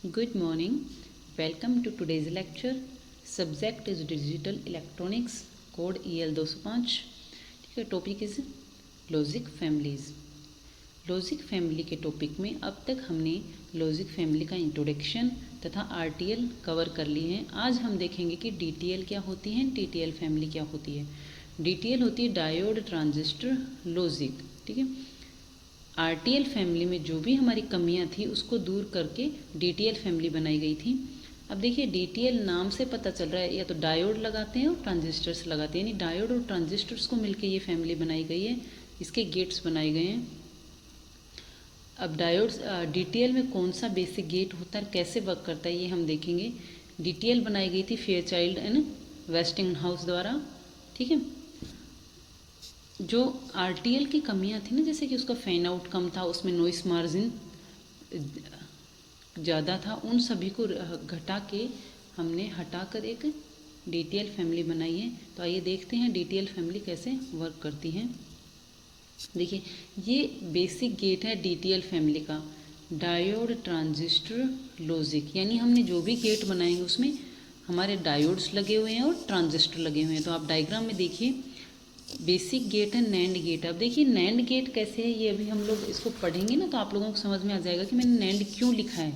Good morning. Welcome to today's lecture. Subject is Digital Electronics. Code EL 205. ठीक है. Topic is logic families. Logic family के topic में अब तक हमने लॉजिक फैमिली का इंट्रोडक्शन तथा आरटीएल कवर कर लिए हैं. आज हम देखेंगे कि डीटीएल क्या होती है, टीटीएल फैमिली क्या होती है. डीटीएल होती है डायोड ट्रांजिस्टर लॉजिक. ठीक है. आरटीएल फैमिली में जो भी हमारी कमियां थी उसको दूर करके डीटीएल फैमिली बनाई गई थी. अब देखिए डीटीएल नाम से पता चल रहा है या तो डायोड लगाते हैं और ट्रांजिस्टर्स लगाते हैं, यानी डायोड और ट्रांजिस्टर्स को मिलकर ये फैमिली बनाई गई है. इसके गेट्स बनाए गए हैं. अब डायोड्स डीटीएल में कौन सा बेसिक गेट होता है, कैसे वर्क करता है, ये हम देखेंगे. डीटीएल बनाई गई थी फेयरचाइल्ड एंड वेस्टिंगहाउस द्वारा. ठीक है. जो आरटीएल की कमियां थी ना, जैसे कि उसका फैन आउट कम था, उसमें नॉइस मार्जिन ज़्यादा था, उन सभी को घटा के हमने हटाकर एक डीटीएल फैमिली बनाई है. तो आइए देखते हैं डीटीएल फैमिली कैसे वर्क करती है. देखिए ये बेसिक गेट है डीटीएल फैमिली का, डायोड ट्रांजिस्टर लॉजिक. यानी हमने जो भी गेट बनाएंगे उसमें हमारे डायोड्स लगे हुए हैं और ट्रांजिस्टर लगे हुए हैं. तो आप डायग्राम में देखिए बेसिक गेट है नैंड गेट. अब देखिए नैंड गेट कैसे है, ये अभी हम लोग इसको पढ़ेंगे ना तो आप लोगों को समझ में आ जाएगा कि मैंने नैंड क्यों लिखा है.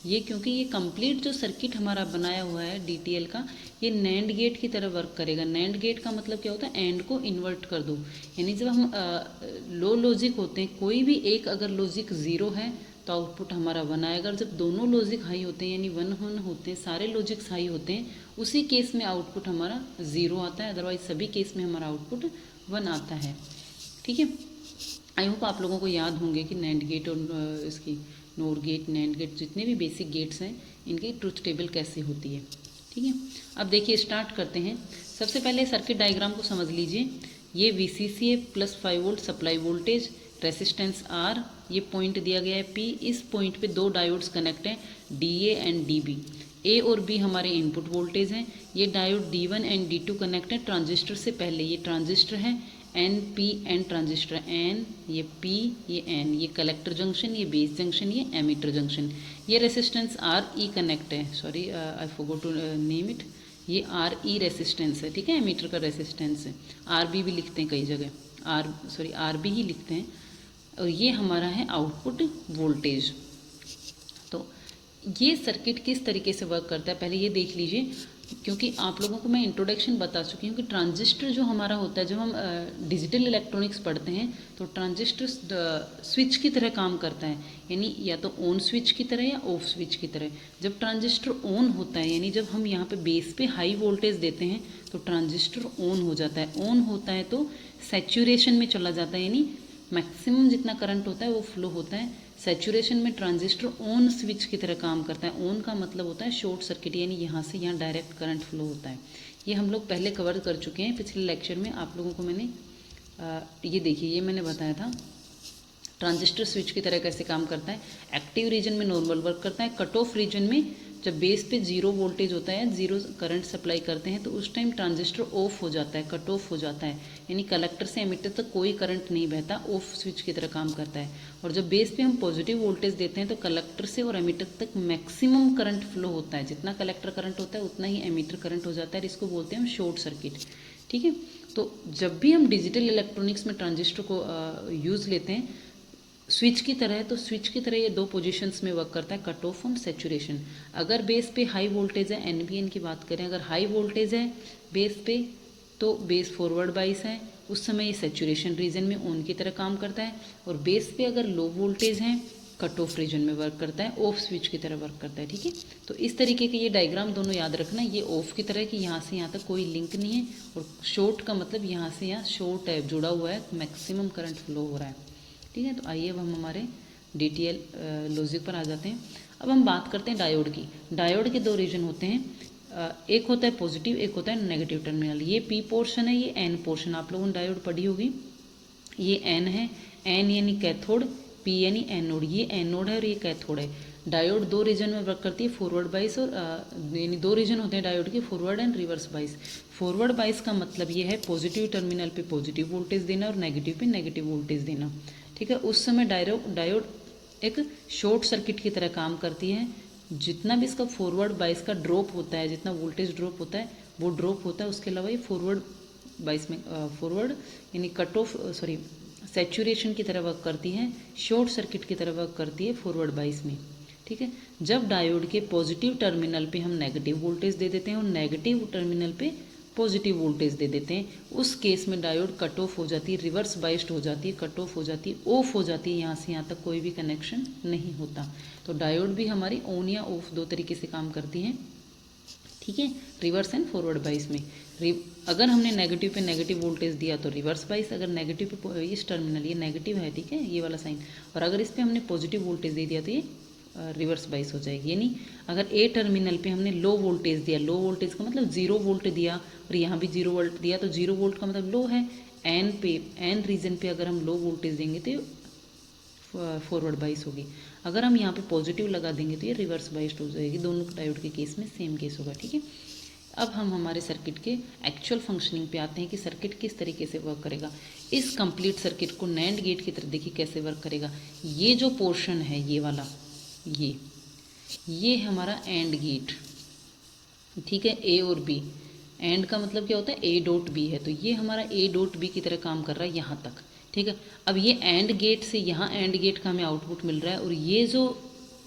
ये क्योंकि ये कंप्लीट जो सर्किट हमारा बनाया हुआ है डीटीएल का, ये नैंड गेट की तरह वर्क करेगा. नैंड गेट का मतलब क्या होता है, एंड को इन्वर्ट कर दो. यानी जब हम लो लॉजिक होते हैं, कोई भी एक अगर लॉजिक ज़ीरो है तो आउटपुट हमारा 1 आएगा. जब दोनों लॉजिक हाई होते हैं यानी 1 होते हैं, सारे लॉजिक्स हाई होते हैं, उसी केस में आउटपुट हमारा 0 आता है. अदरवाइज सभी केस में हमारा आउटपुट 1 आता है. ठीक है. आई होप आप लोगों को याद होंगे कि नैंड गेट और इसकी नोर गेट, नैंड गेट, जितने भी बेसिक गेट्स हैं इनकी ट्रुथ टेबल कैसे होती है. ठीक है. अब देखिए स्टार्ट करते हैं. सबसे पहले सर्किट डायग्राम को समझ लीजिए. ये वीसीसी है +5 volt supply voltage, resistance R, ये पॉइंट दिया गया है पी. इस पॉइंट पे दो डायोड्स कनेक्ट हैं डीए एंड डीबी. ए और बी हमारे इनपुट वोल्टेज हैं. ये diode D1 and D2 connect है ट्रांजिस्टर से पहले. ये ट्रांजिस्टर है N P N transistor, N ये पी ये एन, ये कलेक्टर जंक्शन, ये बेस जंक्शन, ये एमीटर जंक्शन. ये रेसिस्टेंस आर ई कनेक्ट है. Sorry I forgot to name it. ये आर ई रेसिस्टेंस है. ठीक है. एमीटर का रेसिस्टेंस है. आर बी भी लिखते हैं कई जगह, आर बी ही लिखते हैं. और ये हमारा है आउटपुट वोल्टेज. तो ये सर्किट किस तरीके से वर्क करता है पहले ये देख लीजिए, क्योंकि आप लोगों को मैं इंट्रोडक्शन बता चुकी हूँ कि ट्रांजिस्टर जो हमारा होता है, जब हम डिजिटल इलेक्ट्रॉनिक्स पढ़ते हैं तो ट्रांजिस्टर स्विच की तरह काम करता है. यानी या तो ऑन स्विच की तरह या ऑफ स्विच की तरह. जब ट्रांजिस्टर ऑन होता है यानी जब हम यहाँ पे बेस पे हाई वोल्टेज देते हैं तो ट्रांजिस्टर ऑन हो जाता है. ऑन होता है तो सैचुरेशन में चला जाता है, यानी मैक्सिमम जितना करंट होता है वो फ्लो होता है. सैचुरेशन में ट्रांजिस्टर ऑन स्विच की तरह काम करता है. ऑन का मतलब होता है शॉर्ट सर्किट, यानी यहाँ से यहाँ डायरेक्ट करंट फ्लो होता है. ये हम लोग पहले कवर कर चुके हैं पिछले लेक्चर में. आप लोगों को मैंने ये देखिए ये मैंने बताया था ट्रांजिस्टर स्विच की तरह कैसे काम करता है. एक्टिव रीजन में नॉर्मल वर्क करता है. कट ऑफ रीजन में जब बेस पे 0 वोल्टेज होता है, 0 करंट सप्लाई करते हैं तो उस टाइम ट्रांजिस्टर ऑफ हो जाता है, कट ऑफ हो जाता है. यानी कलेक्टर से एमिटर तक कोई करंट नहीं बहता, ऑफ स्विच की तरह काम करता है. और जब बेस पे हम पॉजिटिव वोल्टेज देते हैं तो कलेक्टर से और एमिटर तक मैक्सिमम करंट फ्लो होता है. जितना कलेक्टर करंट होता है उतना ही एमिटर करंट हो जाता है. इसको बोलते हैं हम शॉर्ट सर्किट. ठीक है. तो जब भी हम डिजिटल इलेक्ट्रॉनिक्स में ट्रांजिस्टर को यूज़ लेते हैं स्विच की तरह, तो स्विच की तरह ये दो पोजीशंस में वर्क करता है, कट ऑफ और सैचुरेशन. अगर बेस पे हाई वोल्टेज है, एनबीएन की बात करें, अगर हाई वोल्टेज है बेस पे तो बेस फॉरवर्ड बाइस है, उस समय ये सैचुरेशन रीजन में ऑन की तरह काम करता है. और बेस पे अगर लो वोल्टेज है कट ऑफ रीजन में वर्क करता है, ऑफ स्विच की तरह वर्क करता है. ठीक है. तो इस तरीके के ये डायग्राम दोनों याद रखना. ये ऑफ की तरह कि यहाँ से यहाँ तक कोई लिंक नहीं है, और शॉर्ट का मतलब यहाँ से यहाँ शॉर्ट है, जुड़ा हुआ है, मैक्सिमम करंट फ्लो हो रहा है. ठीक है. तो आइए अब हम हमारे डीटीएल लॉजिक पर आ जाते हैं. अब हम बात करते हैं डायोड की. डायोड के दो रीजन होते हैं, एक होता है पॉजिटिव, एक होता है नेगेटिव टर्मिनल. ये पी पोर्शन है, ये एन पोर्शन. आप लोगों ने डायोड पढ़ी होगी. ये एन है, एन यानी कैथोड, पी यानी एनोड. ये एनोड है और ये कैथोड है. डायोड दो रीजन में वर्क करती है, फॉरवर्ड बाइस और यानी दो रीजन होते हैं डायोड के, forward and reverse bias. Forward बाइस का मतलब ये है पॉजिटिव टर्मिनल पे पॉजिटिव वोल्टेज देना और नेगेटिव पे नेगेटिव वोल्टेज देना. ठीक है. उस समय डायोड एक शॉर्ट सर्किट की तरह काम करती है. जितना भी इसका फॉरवर्ड बाइस का ड्रॉप होता है, जितना वोल्टेज ड्रॉप होता है वो ड्रॉप होता है। उसके अलावा ये फॉरवर्ड बाइस में फॉरवर्ड यानी कट ऑफ सॉरी सैचुरेशन की तरह वर्क करती है, शॉर्ट सर्किट की तरह वर्क करती है फॉरवर्ड बाइस में। ठीक है, जब डायोड के पॉजिटिव टर्मिनल पे हम नेगेटिव वोल्टेज दे देते हैं और नेगेटिव टर्मिनल पे पॉजिटिव वोल्टेज दे देते हैं, उस केस में डायोड कट ऑफ हो जाती है, रिवर्स बाइस्ड हो जाती है, कट ऑफ हो जाती है, ऑफ हो जाती है, यहाँ से यहाँ तक कोई भी कनेक्शन नहीं होता। तो डायोड भी हमारी ऑन या ऑफ दो तरीके से काम करती हैं। ठीक है, रिवर्स एंड फॉरवर्ड बाइस में अगर हमने नेगेटिव पे नेगेटिव वोल्टेज दिया तो रिवर्स बाइस, अगर नेगेटिव पे इस टर्मिनल ये नेगेटिव है, ठीक है, ये वाला साइन, और अगर इस पे हमने पॉजिटिव वोल्टेज दे दिया तो ये रिवर्स बाइस हो जाएगी। यानी अगर ए टर्मिनल पे हमने लो वोल्टेज दिया, लो वोल्टेज का मतलब 0 वोल्ट दिया, और यहाँ भी 0 वोल्ट दिया, तो 0 वोल्ट का मतलब लो है। एन रीजन पे अगर हम लो वोल्टेज देंगे तो फॉरवर्ड बाइस होगी। अगर हम यहाँ पे पॉजिटिव लगा देंगे तो ये रिवर्स बाइस्ड हो जाएगी। दोनों डायोड के केस में सेम केस होगा। ठीक है, अब हम हमारे सर्किट के एक्चुअल फंक्शनिंग पे आते हैं कि सर्किट किस तरीके से वर्क करेगा। इस कंप्लीट सर्किट को नैंड गेट की तरह देखिए कैसे वर्क करेगा। ये जो पोर्शन है ये वाला, ये हमारा एंड गेट, ठीक है, ए और बी। एंड का मतलब क्या होता है, ए डॉट बी है, तो ये हमारा ए डॉट बी की तरह काम कर रहा है यहाँ तक। ठीक है, अब ये एंड गेट से यहाँ एंड गेट का हमें आउटपुट मिल रहा है, और ये जो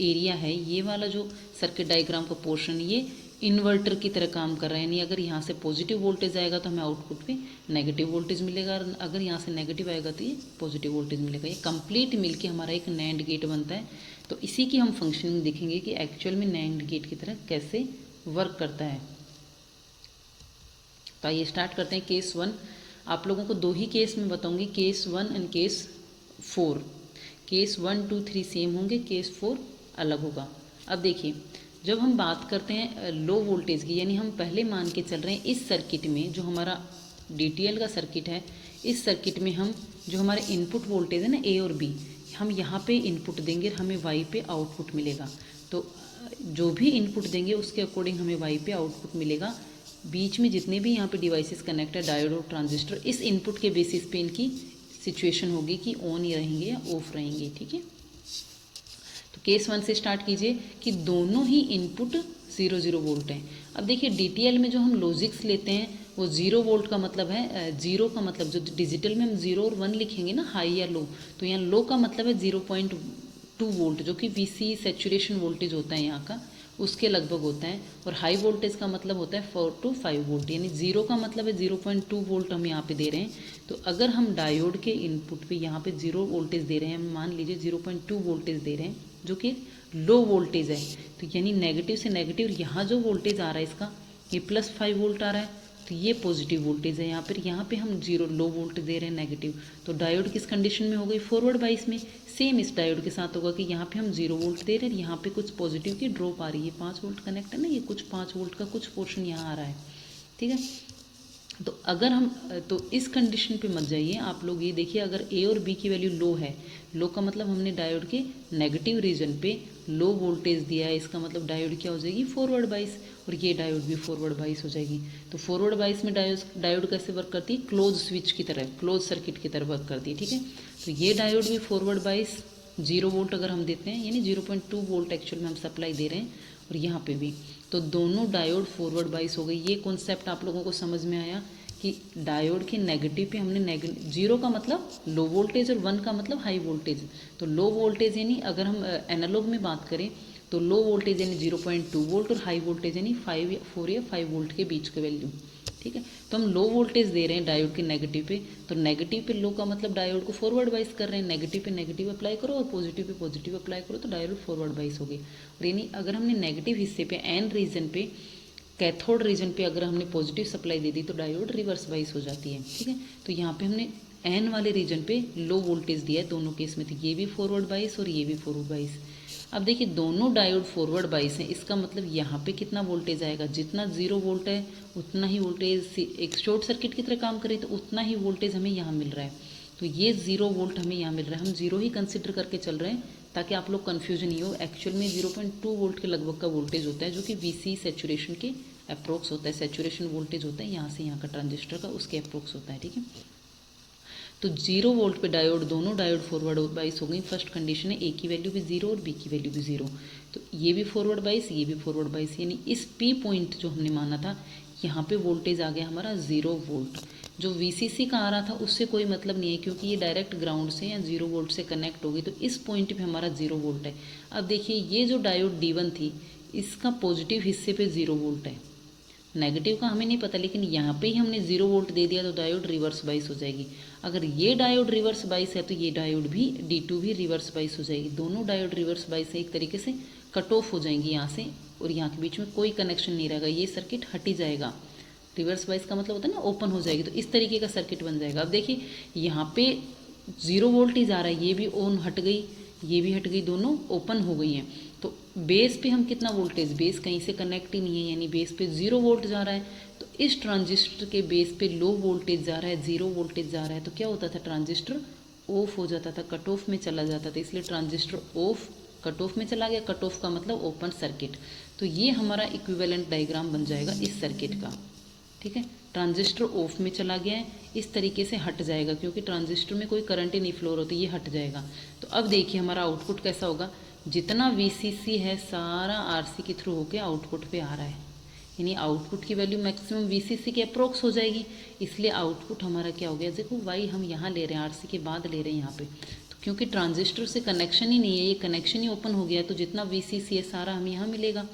एरिया है, ये वाला जो सर्किट डायग्राम का पोर्शन, ये इन्वर्टर की तरह काम कर रहा है। यानी अगर यहाँ से पॉजिटिव वोल्टेज आएगा तो हमें आउटपुट पे नेगेटिव वोल्टेज मिलेगा, और अगर यहाँ से नेगेटिव आएगा तो ये पॉजिटिव वोल्टेज मिलेगा। ये कंप्लीट मिलके हमारा एक नैंड गेट बनता है। तो इसी की हम फंक्शनिंग देखेंगे कि एक्चुअल में नैंड गेट की तरह कैसे वर्क करता है। तो आइए स्टार्ट करते हैं। केस 1 आप लोगों को दो ही केस में बताऊंगी, case 1 and case 4। Case 1, 2, 3 same होंगे, केस 4 अलग होगा। अब देखिए, जब हम बात करते हैं लो वोल्टेज की, यानी हम पहले मान के चल रहे हैं इस सर्किट में, जो हमारा DTL का सर्किट है, इस सर्किट में हम जो हमारे इनपुट वोल्टेज है ना A और B, हम यहाँ पे इनपुट देंगे, हमें Y पे आउटपुट मिलेगा। तो जो भी इनपुट देंगे उसके अकॉर्डिंग हमें Y पे आउटपुट मिलेगा। बीच में जितने भी यहाँ पे डिवाइसेस कनेक्ट है, डायोड और ट्रांजिस्टर, इस इनपुट के बेसिस पे इनकी सिचुएशन होगी कि ऑन ही रहेंगे या ऑफ रहेंगे। ठीक है, तो केस 1 से स्टार्ट कीजिए कि दोनों ही इनपुट 0 वोल्ट हैं। अब देखिए DTL में जो हम लॉजिक्स लेते हैं वो 0 वोल्ट का मतलब है, 0 का मतलब जो डिजिटल में हम 0 और 1 लिखेंगे ना, हाई या लो, तो यहाँ लो का मतलब है 0.2 वोल्ट, जो कि VC सैचुरेशन वोल्टेज होता है यहाँ का, उसके लगभग होता है। और हाई वोल्टेज का मतलब होता है 4 to 5 वोल्ट, यानी 0 का मतलब है 0.2 वोल्ट हम यहाँ पे दे रहे हैं। तो अगर हम डायोड के इनपुट पे यहाँ पे 0 वोल्टेज दे रहे हैं, मान लीजिए 0.2 वोल्टेज दे रहे हैं, जो कि लो वोल्टेज है, तो यानी नेगेटिव से नेगेटिव यहाँ जो वोल्टेज आ रहा है इसका, ये +5 वोल्ट आ रहा है, तो ये पॉजिटिव वोल्टेज है। यहाँ पे हम 0 लो वोल्टेज दे रहे हैं, नेगेटिव। तो डायोड किस कंडीशन में हो गई, फॉरवर्ड बाइस में। सेम इस डायोड के साथ होगा कि यहाँ पे हम 0 वोल्ट दे रहे हैं, यहाँ पे कुछ पॉजिटिव की ड्रॉप आ रही है, 5 वोल्ट कनेक्ट है ना, ये कुछ 5 वोल्ट का कुछ पोर्शन यहाँ आ रहा है। ठीक है, तो अगर हम तो इस कंडीशन पे मत जाइए आप लोग, ये देखिए अगर A और B की वैल्यू लो है, लो का मतलब हमने डायोड के नेगेटिव रीजन पे लो वोल्टेज दिया है, इसका मतलब डायोड क्या हो जाएगी, फॉरवर्ड बाइस, और ये डायोड भी फॉरवर्ड बाइस हो जाएगी। तो फॉरवर्ड बाइस में डायोड कैसे वर्क करती है, क्लोज स्विच की तरह, क्लोज सर्किट की तरह वर्क करती है। ठीक है, तो ये डायोड भी फॉरवर्ड बाइस 0 वोल्ट अगर हम देते हैं, यानी 0.2 वोल्ट एक्चुअल में हम सप्लाई दे रहे हैं, और यहाँ पे भी, तो दोनों डायोड फॉरवर्ड बाइस हो गई। ये कॉन्सेप्ट आप लोगों को समझ में आया कि डायोड के नेगेटिव पे हमने 0 का मतलब लो वोल्टेज और 1 का मतलब हाई वोल्टेज। तो लो वोल्टेज यानी अगर हम एनालॉग में बात करें तो लो वोल्टेज यानी 0.2 वोल्ट, और हाई वोल्टेज यानी 4 या 5 वोल्ट के बीच का वैल्यू। ठीक है, तो हम लो वोल्टेज दे रहे हैं डायोड के नेगेटिव पे, तो नेगेटिव पे लो का मतलब डायोड को फॉरवर्ड बाइस कर रहे हैं, नेगेटिव पे नेगेटिव अप्लाई करो और पॉजिटिव पे पॉजिटिव अप्लाई करो, तो डायोड फॉरवर्ड बाइस हो गई। और यानी अगर हमने नेगेटिव हिस्से पे एन रीजन पे, कैथोड रीजन पे अगर हमने पॉजिटिव सप्लाई दे दी तो डायोड रिवर्स बाइस हो जाती है। ठीक है, तो यहाँ पे हमने एन वाले रीजन पे लो वोल्टेज दिया है दोनों केस में, तो ये भी फॉरवर्ड बाइस और ये भी फॉरवर्ड बाइस। अब देखिए दोनों डायोड फॉरवर्ड बाइस हैं, इसका मतलब यहाँ पे कितना वोल्टेज आएगा, जितना 0 वोल्ट है उतना ही वोल्टेज, एक शॉर्ट सर्किट की तरह काम करे तो उतना ही वोल्टेज हमें यहाँ मिल रहा है। तो ये 0 वोल्ट हमें यहाँ मिल रहा है, हम 0 ही कंसिडर करके चल रहे हैं ताकि आप लोग कन्फ्यूजन नहीं हो। एक्चुअल में 0.2 वोल्ट के लगभग का वोल्टेज होता है, जो कि VC सैचुरेशन के अप्रोक्स होता है, सैचुरेशन वोल्टेज होता है यहाँ से यहाँ का ट्रांजिस्टर का, उसके अप्रोक्स होता है। ठीक है, तो 0 वोल्ट पे डायोड, दोनों डायोड फॉरवर्ड बाइस हो गई। फर्स्ट कंडीशन है A की वैल्यू भी 0 और B की वैल्यू भी 0। तो ये भी फॉरवर्ड बाइस, ये भी फॉरवर्ड बाइस, यानी इस P पॉइंट जो हमने माना था यहाँ पे वोल्टेज आ गया हमारा 0 वोल्ट। जो VCC का आ रहा था उससे कोई मतलब नहीं है, क्योंकि ये डायरेक्ट ग्राउंड से या 0 वोल्ट से कनेक्ट होगी, तो इस पॉइंट पे हमारा 0 वोल्ट है। अब देखिए ये जो डायोड D1 थी इसका पॉजिटिव हिस्से पे 0 वोल्ट है, नेगेटिव का हमें नहीं पता, लेकिन यहाँ पे ही हमने 0 वोल्ट दे दिया तो डायोड रिवर्स बाइस हो जाएगी। अगर ये डायोड रिवर्स बाइस है तो ये डायोड भी D2 भी रिवर्स बाइस हो जाएगी। दोनों डायोड रिवर्स बाइस से एक तरीके से कट ऑफ हो जाएंगी यहाँ से, और यहाँ के बीच में कोई कनेक्शन नहीं रहेगा, ये सर्किट हट ही जाएगा। रिवर्स बाइस का मतलब होता है ना ओपन हो जाएगी, तो इस तरीके का सर्किट बन जाएगा। अब देखिए यहाँ पे 0 वोल्टेज आ रहा है, ये भी ऑन हट गई, ये भी हट गई, दोनों ओपन हो गई हैं। तो बेस पे हम कितना वोल्टेज, बेस कहीं से कनेक्ट ही नहीं है, यानी बेस पे 0 वोल्ट जा रहा है। तो इस ट्रांजिस्टर के बेस पे लो वोल्टेज जा रहा है, 0 वोल्टेज जा रहा है, तो क्या होता था, ट्रांजिस्टर ऑफ हो जाता था, कट ऑफ में चला जाता था। इसलिए ट्रांजिस्टर ऑफ, कट ऑफ में चला गया, कट ऑफ का मतलब ओपन सर्किट। तो ये हमारा इक्विवेलेंट डायग्राम बन जाएगा इस सर्किट का, ठीक है। ट्रांजिस्टर ऑफ में चला गया है, इस तरीके से हट जाएगा, क्योंकि ट्रांजिस्टर में कोई करंट ही नहीं फ्लो होती, ये हट जाएगा। तो अब देखिए हमारा आउटपुट कैसा होगा, जितना VCC है सारा RC के थ्रू होके आउटपुट पे आ रहा है, यानी आउटपुट की वैल्यू मैक्सिमम VCC के अप्रोक्स हो जाएगी। इसलिए आउटपुट हमारा क्या हो गया, देखो वाई हम यहाँ ले रहे हैं, RC के बाद ले रहे हैं यहाँ पे, तो क्योंकि ट्रांजिस्टर से कनेक्शन ही नहीं है, ये कनेक्शन ही ओपन हो गया है, तो जितना VCC है सारा हमें यहाँ मिलेगा,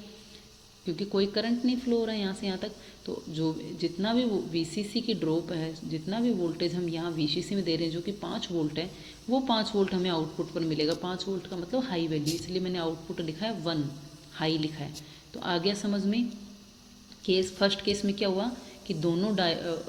क्योंकि कोई करंट नहीं फ्लो हो रहा है यहाँ से यहाँ तक। तो जो जितना भी VCC की ड्रॉप है, जितना भी वोल्टेज हम यहाँ VCC में दे रहे हैं जो कि 5 वोल्ट है, वो 5 वोल्ट हमें आउटपुट पर मिलेगा। 5 वोल्ट का मतलब हाई वैल्यू, इसलिए मैंने आउटपुट लिखा है 1, हाई लिखा है। तो आ गया समझ में। फर्स्ट केस में क्या हुआ कि दोनों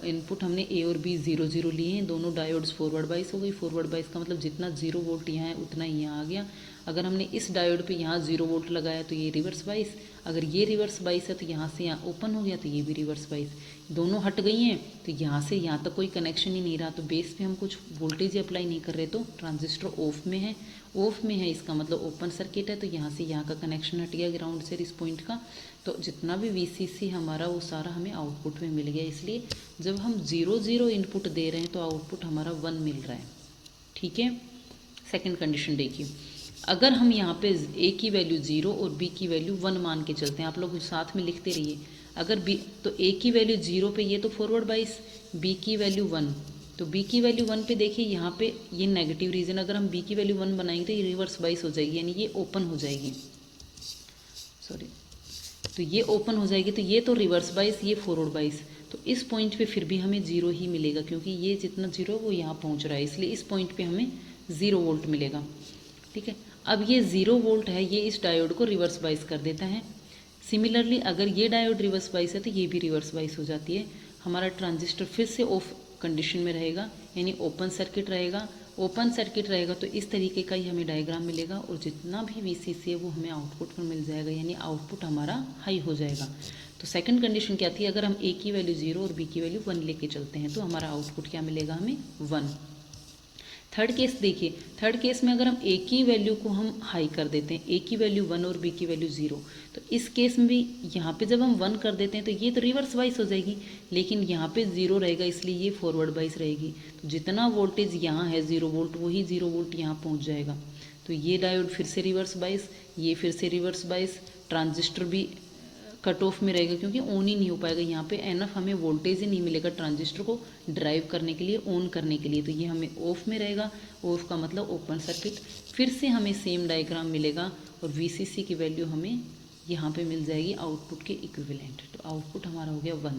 इनपुट हमने A और B 0 0 लिए हैं, दोनों डायोड्स फॉरवर्ड बाइस हो गई। फॉरवर्ड बाइस का मतलब जितना 0 वोल्ट यहाँ है उतना ही यहाँ आ गया। अगर हमने इस डायोड पे यहाँ 0 वोल्ट लगाया तो ये रिवर्स बाइस, अगर ये रिवर्स बाइस है तो यहाँ से यहाँ ओपन हो गया, तो ये भी रिवर्स बाइस, दोनों हट गई हैं। तो यहाँ से यहाँ तक कोई कनेक्शन ही नहीं रहा, तो बेस पे हम कुछ वोल्टेज ही अप्लाई नहीं कर रहे, तो ट्रांजिस्टर ऑफ में है। ऑफ में है इसका मतलब ओपन सर्किट है, तो यहाँ से यहाँ का कनेक्शन हट गया ग्राउंड से इस पॉइंट का। तो जितना भी VCC हमारा वो सारा हमें आउटपुट में मिल गया। इसलिए जब हम 0 0 इनपुट दे रहे हैं तो आउटपुट हमारा 1 मिल रहा है, ठीक है। सेकंड कंडीशन देखिए, अगर हम यहाँ पे A की वैल्यू 0 और B की वैल्यू 1 मान के चलते हैं, आप लोग साथ में लिखते रहिए। अगर B तो A की वैल्यू 0 पे ये तो फॉरवर्ड बाइस, B की वैल्यू 1, तो B की वैल्यू 1 पे देखिए यहाँ पे ये नेगेटिव रीजन, अगर हम B की वैल्यू 1 बनाएंगे तो ये रिवर्स बाइस हो जाएगी, यानी ये ओपन हो जाएगी, सॉरी, तो ये ओपन हो जाएगी, तो ये तो रिवर्स बाइस, ये फॉरवर्ड बाइस। तो इस पॉइंट पे फिर भी हमें 0 ही मिलेगा, क्योंकि ये जितना 0 वो यहाँ पहुँच रहा है, इसलिए इस पॉइंट पे हमें 0 वोल्ट मिलेगा, ठीक है। अब ये 0 वोल्ट है, ये इस डायोड को रिवर्स बाइस कर देता है। सिमिलरली अगर ये डायोड रिवर्स बाइस है तो ये भी रिवर्स बाइस हो जाती है। हमारा ट्रांजिस्टर फिर से ऑफ कंडीशन में रहेगा, यानी ओपन सर्किट रहेगा। ओपन सर्किट रहेगा तो इस तरीके का ही हमें डायग्राम मिलेगा, और जितना भी VCC है वो हमें आउटपुट पर मिल जाएगा, यानी आउटपुट हमारा हाई हो जाएगा। तो सेकंड कंडीशन क्या थी, अगर हम A की वैल्यू 0 और B की वैल्यू 1 लेके चलते हैं तो हमारा आउटपुट क्या मिलेगा, हमें 1। थर्ड केस देखिए, थर्ड केस में अगर हम A की वैल्यू को हम हाई कर देते हैं, A की वैल्यू 1 और B की वैल्यू 0, तो इस केस में भी यहाँ पे जब हम 1 कर देते हैं तो ये तो रिवर्स बाइस हो जाएगी, लेकिन यहाँ पे 0 रहेगा, इसलिए ये फॉरवर्ड बाइस रहेगी। तो जितना वोल्टेज यहाँ है 0 वोल्ट, वही 0 वोल्ट यहाँ पहुँच जाएगा। तो ये डायोड फिर से रिवर्स बाइस, ये फिर से रिवर्स बाइस, ट्रांजिस्टर भी कट ऑफ में रहेगा, क्योंकि ऑन ही नहीं हो पाएगा। यहाँ पे एनफ हमें वोल्टेज ही नहीं मिलेगा ट्रांजिस्टर को ड्राइव करने के लिए, ऑन करने के लिए, तो ये हमें ऑफ में रहेगा। ऑफ का मतलब ओपन सर्किट। फिर से हमें सेम डायग्राम मिलेगा, और VCC की वैल्यू हमें यहाँ पे मिल जाएगी आउटपुट के इक्विवेलेंट। तो आउटपुट हमारा हो गया 1,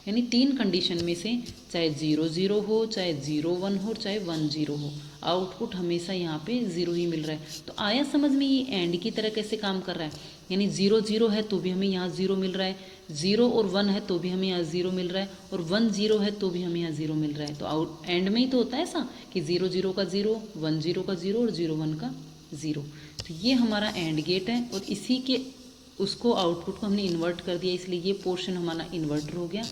यानी 3 कंडीशन में से चाहे 0 0 हो, चाहे 0 1 हो, चाहे 1 0 हो, आउटपुट हमेशा यहाँ पे 0 ही मिल रहा है। तो आया समझ में, ये एंड की तरह कैसे काम कर रहा है, यानी 0 0 है तो भी हमें यहाँ 0 मिल रहा है, 0 और 1 है तो भी हमें यहाँ 0 मिल रहा है, और 1 0 है तो भी हमें यहाँ 0 मिल रहा है। तो एंड में ही तो होता है ऐसा कि 0 0 का 0, 1 0 का 0 और 0 1 का 0। तो ये हमारा एंड गेट है, और इसी के उसको आउटपुट को हमने इन्वर्ट कर दिया, इसलिए ये पोर्शन हमारा इन्वर्टर हो गया,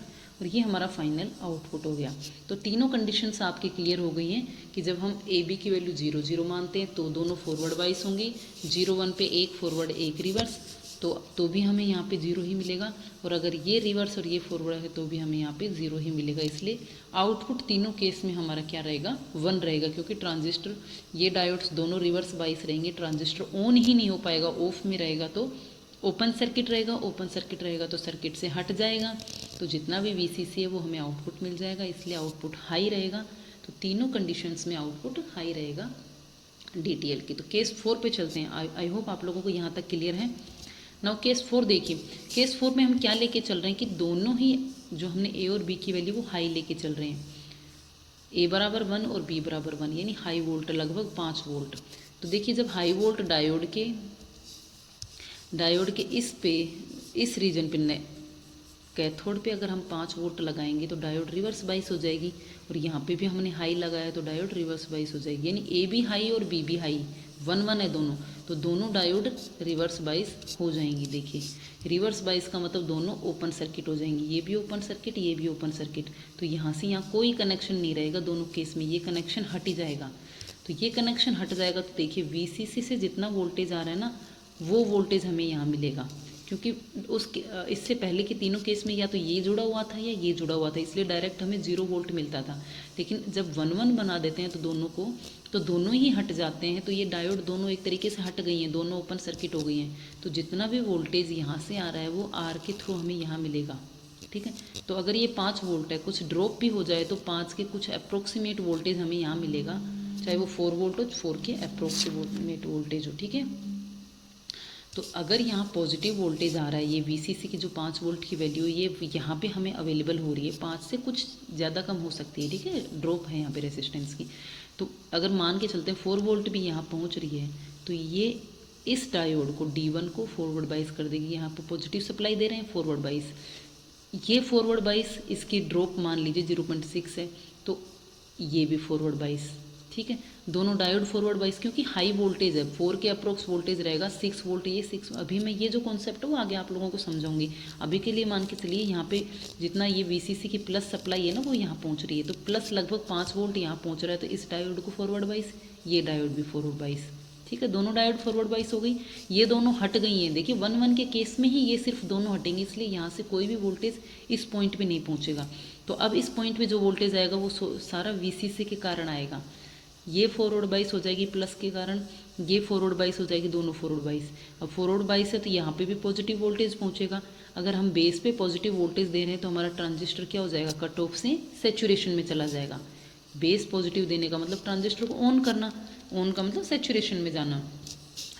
और ये हमारा फाइनल आउटपुट हो गया। तो तीनों कंडीशंस आपकी क्लियर हो गई हैं कि जब हम AB की वैल्यू 0 0 मानते हैं तो दोनों फॉरवर्ड बाइस होंगी, 0 1 पे एक फॉरवर्ड एक रिवर्स, तो भी हमें यहाँ पे 0 ही मिलेगा, और अगर ये रिवर्स और ये फॉरवर्ड है तो भी हमें यहाँ पे 0 ही मिलेगा। इसलिए आउटपुट तीनों केस में हमारा क्या रहेगा, 1 रहेगा, क्योंकि ट्रांजिस्टर ये डायोड्स दोनों रिवर्स बाइस रहेंगे, ट्रांजिस्टर ऑन ही नहीं हो पाएगा, ऑफ में रहेगा तो ओपन सर्किट रहेगा, ओपन सर्किट रहेगा तो सर्किट से हट जाएगा, तो जितना भी VCC है वो हमें आउटपुट मिल जाएगा, इसलिए आउटपुट हाई रहेगा। तो तीनों कंडीशंस में आउटपुट हाई रहेगा DTL की। तो केस 4 पे चलते हैं। आई होप आप लोगों को यहाँ तक क्लियर है। नाउ केस 4 देखिए, केस 4 में हम क्या लेके चल रहे हैं कि दोनों ही जो हमने A और B की वैल्यू वो हाई लेके चल रहे हैं, A बराबर 1 और B बराबर 1, यानी हाई वोल्ट लगभग 5 वोल्ट। तो देखिए जब हाई वोल्ट डायोड के इस रीजन पे कैथोड पे अगर हम 5 वोल्ट लगाएंगे तो डायोड रिवर्स बाइस हो जाएगी, और यहाँ पे भी हमने हाई लगाया तो डायोड रिवर्स बाइस हो जाएगी, यानी A भी हाई और B भी हाई, 1-1 है दोनों, तो दोनों डायोड रिवर्स बाइस हो जाएंगी। देखिए रिवर्स बाइस का मतलब दोनों ओपन सर्किट हो जाएंगी, ये भी ओपन सर्किट, ये भी ओपन सर्किट, तो यहाँ से यहाँ कोई कनेक्शन नहीं रहेगा दोनों केस में, ये कनेक्शन हट ही जाएगा। तो ये कनेक्शन हट जाएगा तो देखिए VCC से जितना वोल्टेज आ रहा है ना वो वोल्टेज हमें यहाँ मिलेगा, क्योंकि इससे पहले के तीनों केस में या तो ये जुड़ा हुआ था या ये जुड़ा हुआ था, इसलिए डायरेक्ट हमें 0 वोल्ट मिलता था। लेकिन जब 1-1 बना देते हैं तो दोनों को, तो दोनों ही हट जाते हैं, तो ये डायोड दोनों एक तरीके से हट गई हैं, दोनों ओपन सर्किट हो गई हैं, तो जितना भी वोल्टेज यहाँ से आ रहा है वो R के थ्रू हमें यहाँ मिलेगा। ठीक है, तो अगर ये 5 वोल्ट है, कुछ ड्रॉप भी हो जाए तो 5 के कुछ अप्रोक्सीमेट वोल्टेज हमें यहाँ मिलेगा, चाहे वो 4 वोल्ट हो, 4 के अप्रोक्सीमेट वोल्टेज हो। ठीक है, तो अगर यहाँ पॉजिटिव वोल्टेज आ रहा है, ये VCC की जो 5 वोल्ट की वैल्यू ये यहाँ पे हमें अवेलेबल हो रही है, 5 से कुछ ज़्यादा कम हो सकती है। ठीक है, ड्रॉप है यहाँ पे रेसिस्टेंस की, तो अगर मान के चलते हैं 4 वोल्ट भी यहाँ पहुँच रही है, तो ये इस डायोड को D1 को फॉरवर्ड बाइस कर देगी। यहाँ पे पॉजिटिव सप्लाई दे रहे हैं, फॉरवर्ड बाइस, ये फॉरवर्ड बाइस, इसकी ड्रॉप मान लीजिए 0.6 है, तो ये भी फॉरवर्ड बाइस। ठीक है, दोनों डायोड फॉरवर्ड बाइस, क्योंकि हाई वोल्टेज है, 4 के अप्रोक्स वोल्टेज रहेगा, 6 वोल्ट, ये 6, अभी मैं ये जो कॉन्सेप्ट है वो आगे आप लोगों को समझाऊंगी। अभी के लिए मान के चलिए यहाँ पे जितना ये VCC की प्लस सप्लाई है ना वो यहाँ पहुँच रही है, तो प्लस लगभग 5 वोल्ट यहाँ पहुँच रहा है, तो इस डायोड को फॉरवर्ड बाइस, ये डायोड भी फॉरवर्ड बाइस। ठीक है, दोनों डायोड फॉरवर्ड बाइस हो गई, ये दोनों हट गई हैं। देखिए 1-1 के केस में ही ये सिर्फ दोनों हटेंगे, इसलिए यहाँ से कोई भी वोल्टेज इस पॉइंट पे नहीं पहुँचेगा। तो अब इस पॉइंट पे जो वोल्टेज आएगा वो सारा VCC के कारण आएगा, ये फॉरवर्ड बाइस हो जाएगी प्लस के कारण, ये फॉरवर्ड बाइस हो जाएगी, दोनों फॉरवर्ड बाइस। अब फॉरवर्ड बाइस है तो यहाँ पे भी पॉजिटिव वोल्टेज पहुँचेगा। अगर हम बेस पे पॉजिटिव वोल्टेज दे रहे हैं तो हमारा ट्रांजिस्टर क्या हो जाएगा, कट ऑफ से सेचुरेशन में चला जाएगा। बेस पॉजिटिव देने का मतलब ट्रांजिस्टर को ऑन करना, ऑन का मतलब सेचुरेशन में जाना,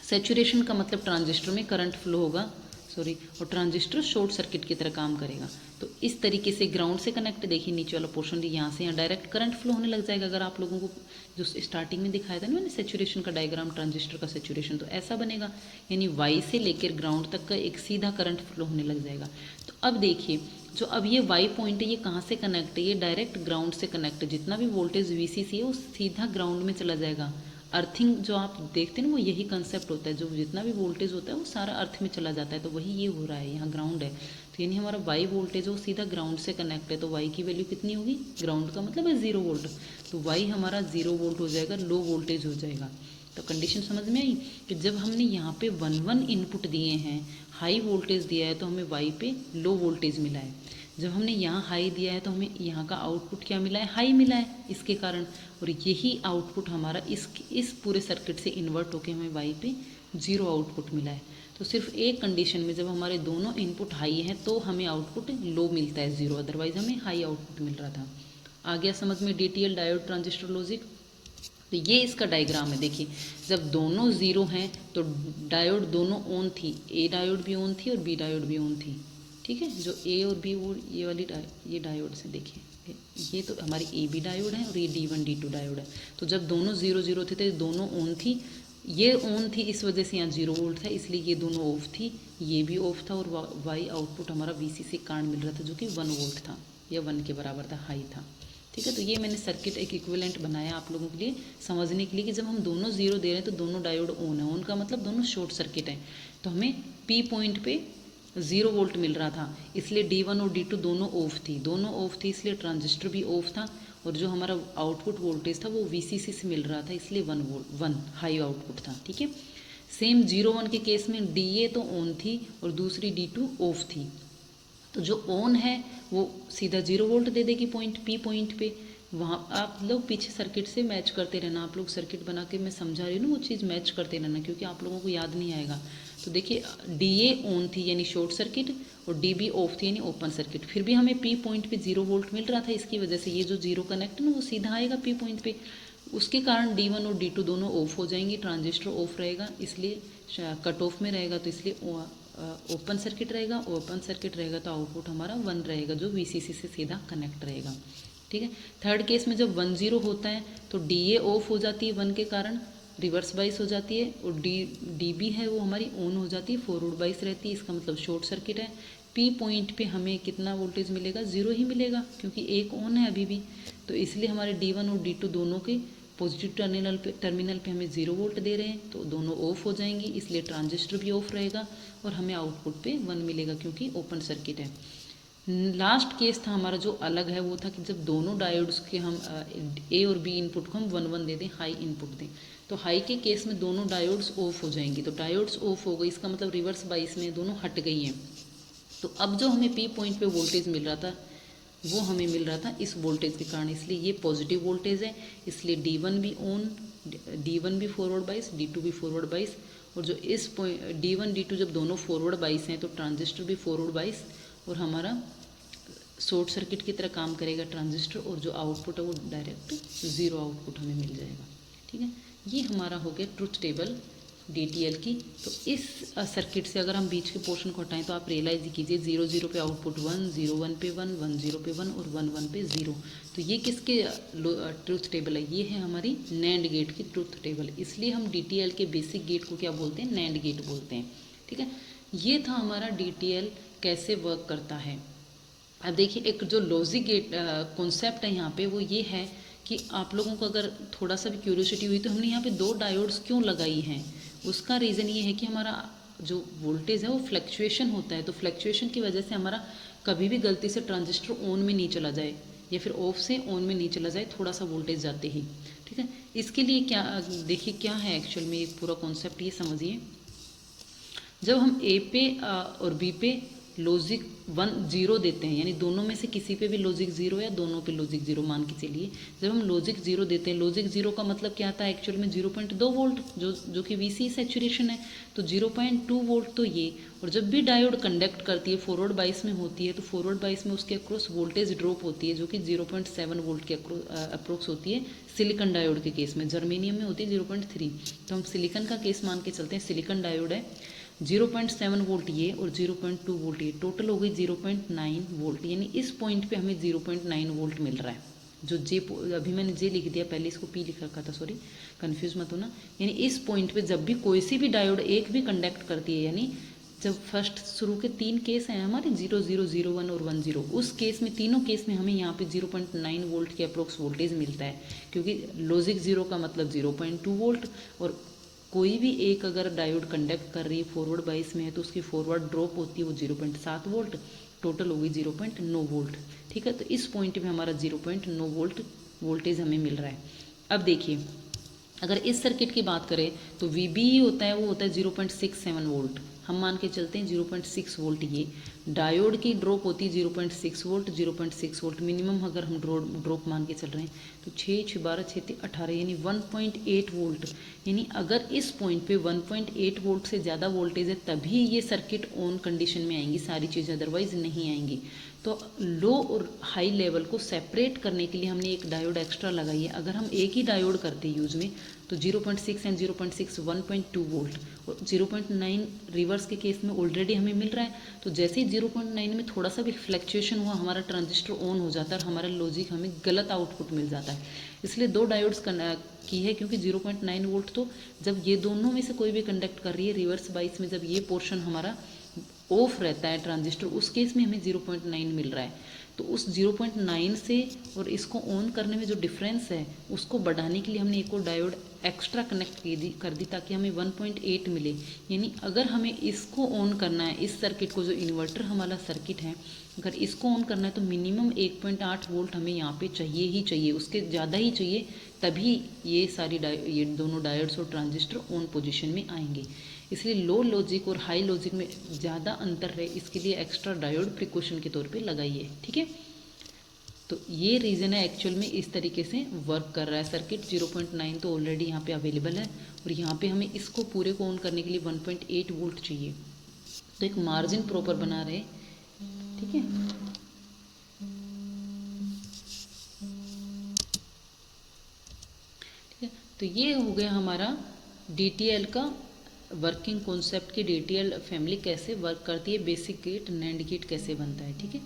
सेचुरेशन का मतलब ट्रांजिस्टर में करंट फ्लो होगा, और ट्रांजिस्टर शॉर्ट सर्किट की तरह काम करेगा। तो इस तरीके से ग्राउंड से कनेक्ट, देखिए नीचे वाला पोर्शन यहाँ से यहाँ डायरेक्ट करंट फ्लो होने लग जाएगा। अगर आप लोगों को जो स्टार्टिंग में दिखाया था ना मैंने सेचुरेशन का डायग्राम, ट्रांजिस्टर का सेचुरेशन, तो ऐसा बनेगा, यानी वाई से लेकर ग्राउंड तक का एक सीधा करंट फ्लो होने लग जाएगा। तो अब देखिए जो अब ये वाई पॉइंट है ये कहाँ से कनेक्ट है, ये डायरेक्ट ग्राउंड से कनेक्ट है। जितना भी वोल्टेज VCC है वो सीधा ग्राउंड में चला जाएगा। अर्थिंग जो आप देखते हैं ना वो यही कंसेप्ट होता है, जो जितना भी वोल्टेज होता है वो सारा अर्थ में चला जाता है, तो वही ये हो रहा है, यहाँ ग्राउंड है, तो यानी हमारा वाई वोल्टेज वो सीधा ग्राउंड से कनेक्ट है, तो वाई की वैल्यू कितनी होगी, ग्राउंड का मतलब है 0 वोल्ट, तो वाई हमारा 0 वोल्ट हो जाएगा, लो वोल्टेज हो जाएगा। तो कंडीशन समझ में आई कि जब हमने यहाँ पे 1-1 इनपुट दिए हैं, हाई वोल्टेज दिया है तो हमें वाई पे लो वोल्टेज मिला है, जब हमने यहाँ हाई दिया है तो हमें यहाँ का आउटपुट क्या मिला है, हाई मिला है इसके कारण, और यही आउटपुट हमारा इस पूरे सर्किट से इन्वर्ट होकर हमें वाई पे 0 आउटपुट मिला है। तो सिर्फ एक कंडीशन में जब हमारे दोनों इनपुट हाई हैं तो हमें आउटपुट लो मिलता है 0, अदरवाइज हमें हाई आउटपुट मिल रहा था। आ गया समझ में DTL डायोड ट्रांजिस्टर लॉजिक। तो ये इसका डायग्राम है, देखिए जब दोनों 0 हैं तो डायोड दोनों ऑन थी, A डायोड भी ऑन थी और B डायोड भी ऑन थी। ठीक है, जो A और B वो ये वाली ये डायोड से देखिए, ये तो हमारी AB डायोड है और ये D1 D2 डायोड है। तो जब दोनों 0-0 थे तो दोनों ऑन थी, ये ऑन थी इस वजह से यहाँ 0 वोल्ट था, इसलिए ये दोनों ऑफ थी, ये भी ऑफ था, और वाई आउटपुट हमारा VCC से कारण मिल रहा था जो कि 1 वोल्ट था या 1 के बराबर था, हाई था। ठीक है, तो ये मैंने सर्किट एक इक्विवेलेंट बनाया आप लोगों के लिए समझने के लिए कि जब हम दोनों 0 दे रहे हैं तो दोनों डायोड ऑन है, ऑन का मतलब दोनों शॉर्ट सर्किट है, तो हमें P पॉइंट पे 0 वोल्ट मिल रहा था, इसलिए D1 और D2 दोनों ऑफ थी, दोनों ऑफ थी इसलिए ट्रांजिस्टर भी ऑफ था, और जो हमारा आउटपुट वोल्टेज था वो VCC से मिल रहा था, इसलिए 1 हाई आउटपुट था। ठीक है, सेम 0 1 के केस में DA तो ऑन थी और दूसरी D2 ऑफ थी, तो जो ऑन है वो सीधा 0 वोल्ट दे देगी पॉइंट पे। वहाँ आप लोग पीछे सर्किट से मैच करते रहना, आप लोग सर्किट बना के मैं समझा रही हूँ ना, वो चीज़ मैच करते रहना, क्योंकि आप लोगों को याद नहीं आएगा। तो देखिए DA ऑन थी यानी शॉर्ट सर्किट, और DB ऑफ थी यानी ओपन सर्किट, फिर भी हमें P पॉइंट पे 0 वोल्ट मिल रहा था। इसकी वजह से ये जो 0 कनेक्ट है ना वो सीधा आएगा P पॉइंट पे, उसके कारण D1 और D2 दोनों ऑफ हो जाएंगे, ट्रांजिस्टर ऑफ रहेगा, इसलिए कट ऑफ में रहेगा, तो इसलिए ओपन सर्किट रहेगा। ओपन सर्किट रहेगा तो आउटपुट हमारा 1 रहेगा, जो VCC से सीधा कनेक्ट रहेगा। ठीक है। थर्ड केस में जब 1 0 होता है तो DA ऑफ हो जाती है 1 के कारण, रिवर्स बाइस हो जाती है, और DB है वो हमारी ऑन हो जाती है, फॉरवर्ड बाइस रहती है, इसका मतलब शॉर्ट सर्किट है। P पॉइंट पे हमें कितना वोल्टेज मिलेगा, 0 ही मिलेगा, क्योंकि एक ऑन है अभी भी, तो इसलिए हमारे D1 और D2 दोनों के पॉजिटिव टर्मिनल पे हमें 0 वोल्ट दे रहे हैं, तो दोनों ऑफ हो जाएंगी, इसलिए ट्रांजिस्टर भी ऑफ रहेगा और हमें आउटपुट पे 1 मिलेगा, क्योंकि ओपन सर्किट है। लास्ट केस था हमारा जो अलग है, वो था कि जब दोनों डायोड्स के हम A और B इनपुट को हम 1 1 दे दें, हाई इनपुट दें, तो हाई के केस में दोनों डायोड्स ऑफ हो जाएंगी। तो डायोड्स ऑफ हो गई, इसका मतलब रिवर्स बाइस में दोनों हट गई हैं। तो अब जो हमें P पॉइंट पे वोल्टेज मिल रहा था वो हमें मिल रहा था इस वोल्टेज के कारण, इसलिए ये पॉजिटिव वोल्टेज है, इसलिए D1 भी ऑन, D1 भी फॉरवर्ड बाइस, D2 भी फॉरवर्ड बाइस, और जो इस पॉइंट D1 D2 जब दोनों फॉरवर्ड बाइस हैं तो ट्रांजिस्टर भी फॉरवर्ड बाइस, और हमारा शॉर्ट सर्किट की तरह काम करेगा ट्रांजिस्टर, और जो आउटपुट है वो डायरेक्ट 0 आउटपुट हमें मिल जाएगा। ठीक है, ये हमारा हो गया ट्रुथ टेबल DTL की। तो इस सर्किट से अगर हम बीच के पोर्शन को हटाएं तो आप रियलाइज कीजिए 0 0 पे आउटपुट 1, 0 1 पे 1, 1 0 पे 1 और 1 1 पे 0। तो ये किसके ट्रुथ टेबल है, ये है हमारी नैंड गेट की ट्रुथ टेबल। इसलिए हम DTL के बेसिक गेट को क्या बोलते हैं, नैंड गेट बोलते हैं। ठीक है, ये था हमारा DTL कैसे वर्क करता है। अब देखिए एक जो लॉजिक गेट कॉन्सेप्ट है यहाँ पे वो ये है कि आप लोगों को अगर थोड़ा सा भी क्यूरियोसिटी हुई तो हमने यहाँ पे 2 डायोड्स क्यों लगाई हैं। उसका रीज़न ये है कि हमारा जो वोल्टेज है वो फ्लक्चुएशन होता है, तो फ्लक्चुएशन की वजह से हमारा कभी भी गलती से ट्रांजिस्टर ऑन में नहीं चला जाए या फिर ऑफ से ऑन में नहीं चला जाए थोड़ा सा वोल्टेज जाते ही। ठीक है, इसके लिए क्या देखिए क्या है एक्चुअल में एक पूरा कॉन्सेप्ट, ये समझिए। जब हम A पे और B पे लॉजिक 1 0 देते हैं, यानी दोनों में से किसी पे भी लॉजिक 0 या दोनों पे लॉजिक 0 मान के चलिए, जब हम लॉजिक 0 देते हैं, लॉजिक 0 का मतलब क्या आता है एक्चुअल में 0.2 वोल्ट, जो कि VC सैचुरेशन है, तो 0.2 वोल्ट तो ये। और जब भी डायोड कंडक्ट करती है फॉरवर्ड बाइस में होती है, तो फॉरवर्ड बाइस में उसके अक्रॉस वोल्टेज ड्रॉप होती है जो कि 0.7 वोल्ट के अप्रोक्स होती है सिलिकॉन डायोड के केस में। जर्मेनियम में होती है 0.3, तो हम सिलिकॉन का केस मान के चलते हैं, सिलिकॉन डायोड है 0.7 वोल्ट ये और 0.2 वोल्ट ये, टोटल हो गई 0.9 वोल्ट, यानी इस पॉइंट पे हमें 0.9 वोल्ट मिल रहा है। जो जे अभी मैंने जे लिख दिया, पहले इसको पी लिख रखा था, सॉरी कंफ्यूज मत होना। यानी इस पॉइंट पे जब भी कोई सी भी डायोड एक भी कंडक्ट करती है, यानी जब फर्स्ट शुरू के 3 केस हैं हमारे 0 0 0 1 और 1 0, उस केस में तीनों केस में हमें यहाँ पे 0.9 वोल्ट के अप्रोक्स वोल्टेज मिलता है, क्योंकि लॉजिक 0 का मतलब 0.2 वोल्ट, और कोई भी एक अगर डायोड कंडक्ट कर रही है फॉरवर्ड बाइस में है तो उसकी फॉरवर्ड ड्रॉप होती है वो 0.7 वोल्ट, टोटल हो गई 0.9 वोल्ट। ठीक है, तो इस पॉइंट में हमारा 0.9 वोल्ट वोल्टेज हमें मिल रहा है। अब देखिए अगर इस सर्किट की बात करें तो VB होता है, वो होता है 0.67 वोल्ट, हम मान के चलते हैं 0.6 वोल्ट। ये डायोड की ड्रॉप होती है 0.6 वोल्ट, 0.6 वोल्ट मिनिमम अगर हम ड्रॉप मान के चल रहे हैं तो 6 6 12 6 3 18 यानी 1.8 वोल्ट। यानी अगर इस पॉइंट पे 1.8 वोल्ट से ज़्यादा वोल्टेज है तभी ये सर्किट ऑन कंडीशन में आएंगी, सारी चीज़ें अदरवाइज नहीं आएंगी। तो लो और हाई लेवल को सेपरेट करने के लिए हमने एक डायोड एक्स्ट्रा लगाई है। अगर हम एक ही डायोड करते यूज़ में तो 0.6 एंड 0.6 1.2 वोल्ट, और 0.9 रिवर्स के केस में ऑलरेडी हमें मिल रहा है। तो जैसे ही 0.9 में थोड़ा सा भी फ्लक्चुएशन हुआ हमारा ट्रांजिस्टर ऑन हो जाता है और हमारा लॉजिक हमें गलत आउटपुट मिल जाता है। इसलिए 2 डायोड्स की है, क्योंकि 0.9 वोल्ट तो जब ये दोनों में से कोई भी कंडक्ट कर रही है रिवर्स बाइस में, जब ये पोर्शन हमारा ऑफ रहता है ट्रांजिस्टर, उस केस में हमें 0.9 मिल रहा है। तो उस 0.9 से और इसको ऑन करने में जो डिफरेंस है उसको बढ़ाने के लिए हमने एक और डायोड एक्स्ट्रा कनेक्ट कर दी ताकि हमें 1.8 मिले। यानी अगर हमें इसको ऑन करना है, इस सर्किट को, जो इन्वर्टर हमारा सर्किट है, अगर इसको ऑन करना है तो मिनिमम 1.8 वोल्ट हमें यहाँ पे चाहिए ही चाहिए, उसके ज़्यादा ही चाहिए, तभी ये दोनों डायोड्स और ट्रांजिस्टर ऑन पोजीशन में आएंगे। इसलिए लो लॉजिक और हाई लॉजिक में ज़्यादा अंतर है, इसके लिए एक्स्ट्रा डायोड प्रिकॉशन के तौर पे लगाइए, ठीक है। तो ये रीज़न है, एक्चुअल में इस तरीके से वर्क कर रहा है सर्किट। 0.9 तो ऑलरेडी यहाँ पे अवेलेबल है और यहाँ पे हमें इसको पूरे को ऑन करने के लिए 1.8 वोल्ट चाहिए। तो एक मार्जिन प्रॉपर बना रहे, ठीक है। ठीक है, तो ये हो गया हमारा DTL का वर्किंग कॉन्सेप्ट की DTL फैमिली कैसे वर्क करती है, बेसिक गेट, नैंड गेट कैसे बनता है, ठीक है।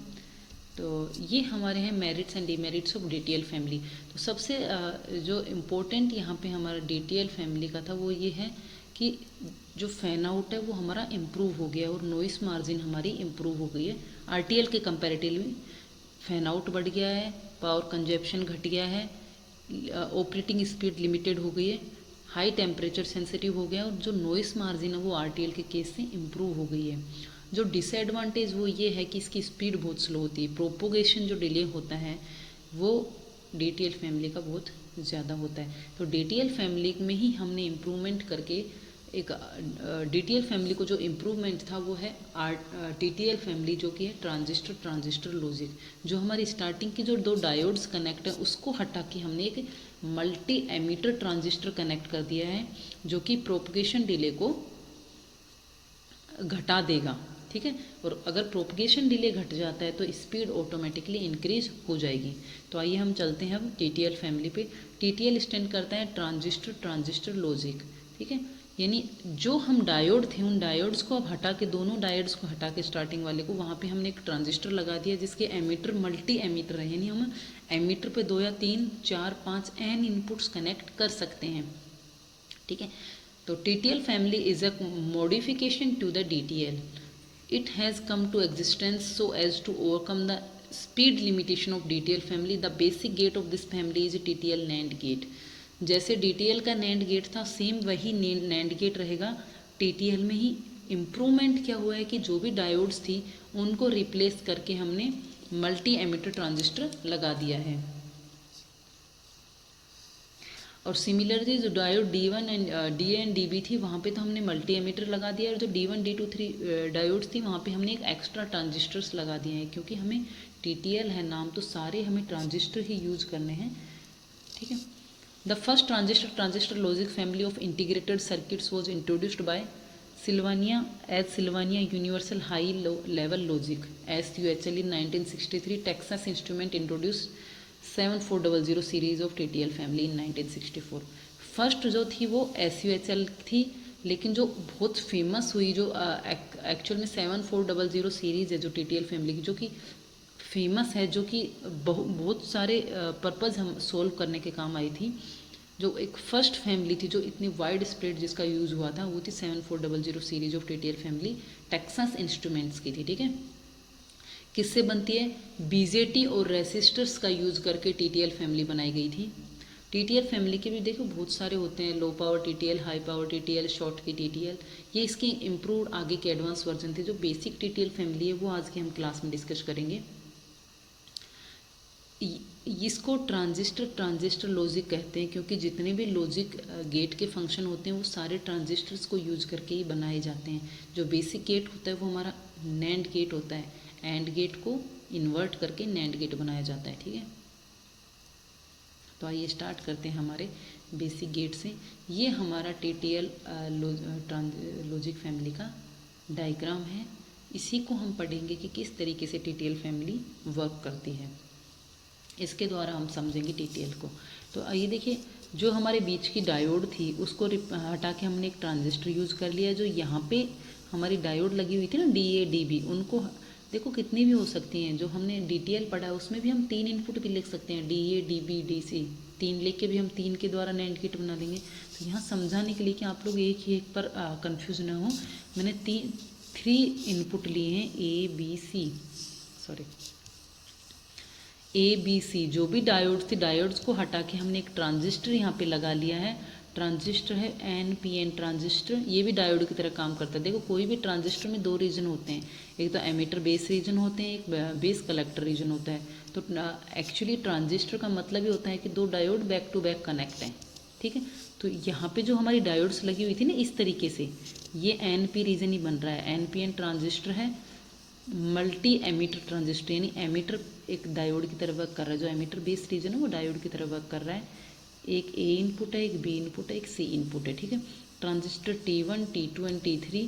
तो ये हमारे हैं merits and demerits of DTL family. तो सबसे जो इम्पोर्टेंट यहाँ पे हमारा DTL फैमिली का था वो ये है कि जो फैन आउट है वो हमारा इम्प्रूव हो गया और नॉइस मार्जिन हमारी इम्प्रूव हो गई है। RTL के कंपैरेटिवली फैन आउट बढ़ गया है, पावर कंजप्शन घट गया है, ऑपरेटिंग स्पीड लिमिटेड हो गई है, हाई टेम्परेचर सेंसिटिव हो गया और जो नॉइस मार्जिन है वो RTL के केस से इम्प्रूव हो गई है। जो डिसएडवांटेज वो ये है कि इसकी स्पीड बहुत स्लो होती है, प्रोपोगेशन जो डिले होता है वो DTL फैमिली का बहुत ज़्यादा होता है। तो DTL फैमिली में ही हमने इम्प्रूवमेंट करके एक DTL फैमिली को जो इम्प्रूवमेंट था वो है TTL फैमिली, जो कि है ट्रांजिस्टर लॉजिक। जो हमारी स्टार्टिंग की जो दो डायोड्स कनेक्ट है उसको हटा के हमने एक मल्टी एमीटर ट्रांजिस्टर कनेक्ट कर दिया है, जो कि प्रोपगेशन डिले को घटा देगा, ठीक है। और अगर प्रोपगेशन डिले घट जाता है तो स्पीड ऑटोमेटिकली इंक्रीज हो जाएगी। तो आइए हम चलते हैं अब TTL फैमिली पे। TTL स्टैंड करता है ट्रांजिस्टर लॉजिक, ठीक है। यानी जो हम डायोड थे उन डायोड्स को अब हटा के, दोनों डायोड्स को हटा के स्टार्टिंग वाले को, वहाँ पे हमने एक ट्रांजिस्टर लगा दिया जिसके एमीटर मल्टी एमीटर है, यानी हम एमीटर पे 2 या 3 4 5 n इनपुट्स कनेक्ट कर सकते हैं, ठीक है। तो TTL family is a modification to the DTL. It has come to existence so as to overcome the speed limitation of DTL family. The basic gate of this family is TTL NAND gate. जैसे DTL का NAND gate था same वही NAND gate रहेगा TTL में ही। Improvement क्या हुआ है कि जो भी डायोड्स थी उनको रिप्लेस करके हमने मल्टी एमिटर ट्रांजिस्टर लगा दिया है। और सिमिलरली जो diode D1 and DA and DB थी वहाँ पे तो हमने मल्टी एमीटर लगा दिया, और जो D1 D2 3 डायोड्स थी वहाँ पे हमने एक एक्स्ट्रा ट्रांजिस्टर्स लगा दिए हैं, क्योंकि हमें TTL है नाम तो सारे हमें ट्रांजिस्टर ही यूज करने हैं, ठीक है। The first transistor logic family of integrated circuits was introduced by Sylvania universal high level logic SUHL in 1963. Texas instrument introduce 7400 series of TTL family in 1964। First जो थी वो SUHL थी, लेकिन जो बहुत फेमस हुई जो एक्चुअल में 7400 सीरीज़ है जो TTL फैमिली की, जो कि फेमस है, जो कि बहुत सारे पर्पज़ हम सोल्व करने के काम आई थी। जो एक फर्स्ट फैमिली थी जो इतनी वाइड स्प्रेड जिसका यूज़ हुआ था वो थी 7400 series of TTL family, Texas instruments की थी, ठीक है। किससे बनती है? BJT और रेसिस्टर्स का यूज़ करके TTL फैमिली बनाई गई थी। TTL फैमिली के भी देखो बहुत सारे होते हैं, low power TTL, high power TTL, short की TTL, ये इसके इम्प्रूव्ड आगे के एडवांस वर्जन थे। जो बेसिक TTL फैमिली है वो आज के हम क्लास में डिस्कस करेंगे। इसको ट्रांजिस्टर लॉजिक कहते हैं, क्योंकि जितने भी लॉजिक गेट के फंक्शन होते हैं वो सारे ट्रांजिस्टर्स को यूज करके ही बनाए जाते हैं। जो बेसिक गेट होता है वो हमारा नैंड गेट होता है, एंड गेट को इन्वर्ट करके नैंड गेट बनाया जाता है, ठीक है। तो आइए स्टार्ट करते हैं हमारे बेसिक गेट से। ये हमारा TTL लॉजिक फैमिली का डायग्राम है। इसी को हम पढ़ेंगे कि किस तरीके से TTL फैमिली वर्क करती है, इसके द्वारा हम समझेंगे TTL को। तो आइए देखिए, जो हमारे बीच की डायोड थी उसको हटा के हमने एक ट्रांजिस्टर यूज़ कर लिया। जो यहाँ पे हमारी डायोड लगी हुई थी ना DA DB, उनको देखो कितनी भी हो सकती हैं। जो हमने DTL पढ़ा है उसमें भी हम 3 इनपुट भी लिख सकते हैं, DA DB DC, 3 लिख के भी हम 3 के द्वारा नैंड गेट बना लेंगे। तो यहाँ समझाने के लिए कि आप लोग एक ही एक पर कंफ्यूज ना हो, मैंने 3 इनपुट लिए हैं A B C। जो भी डायोड्स थी, डायोड्स को हटा के हमने एक ट्रांजिस्टर यहाँ पे लगा लिया है। ट्रांजिस्टर है NPN ट्रांजिस्टर, ये भी डायोड की तरह काम करता है। देखो कोई भी ट्रांजिस्टर में दो रीजन होते हैं, एक तो एमिटर बेस रीजन होते हैं, एक बेस कलेक्टर रीजन होता है। तो एक्चुअली ट्रांजिस्टर का मतलब ही होता है कि दो diode back to back connect हैं, ठीक है। तो यहाँ पे जो हमारी डायोड्स लगी हुई थी ना इस तरीके से, ये NP रीजन ही बन रहा है। NPN ट्रांजिस्टर है मल्टी एमीटर ट्रांजिस्टर, यानी एमीटर एक डायोड की तरह वर्क कर रहा है, जो एमीटर बेस रीजन है वो डायोड की तरह वर्क कर रहा है। एक A इनपुट है, एक B इनपुट है, एक C इनपुट है, ठीक है। Transistor T1, T2 and T3,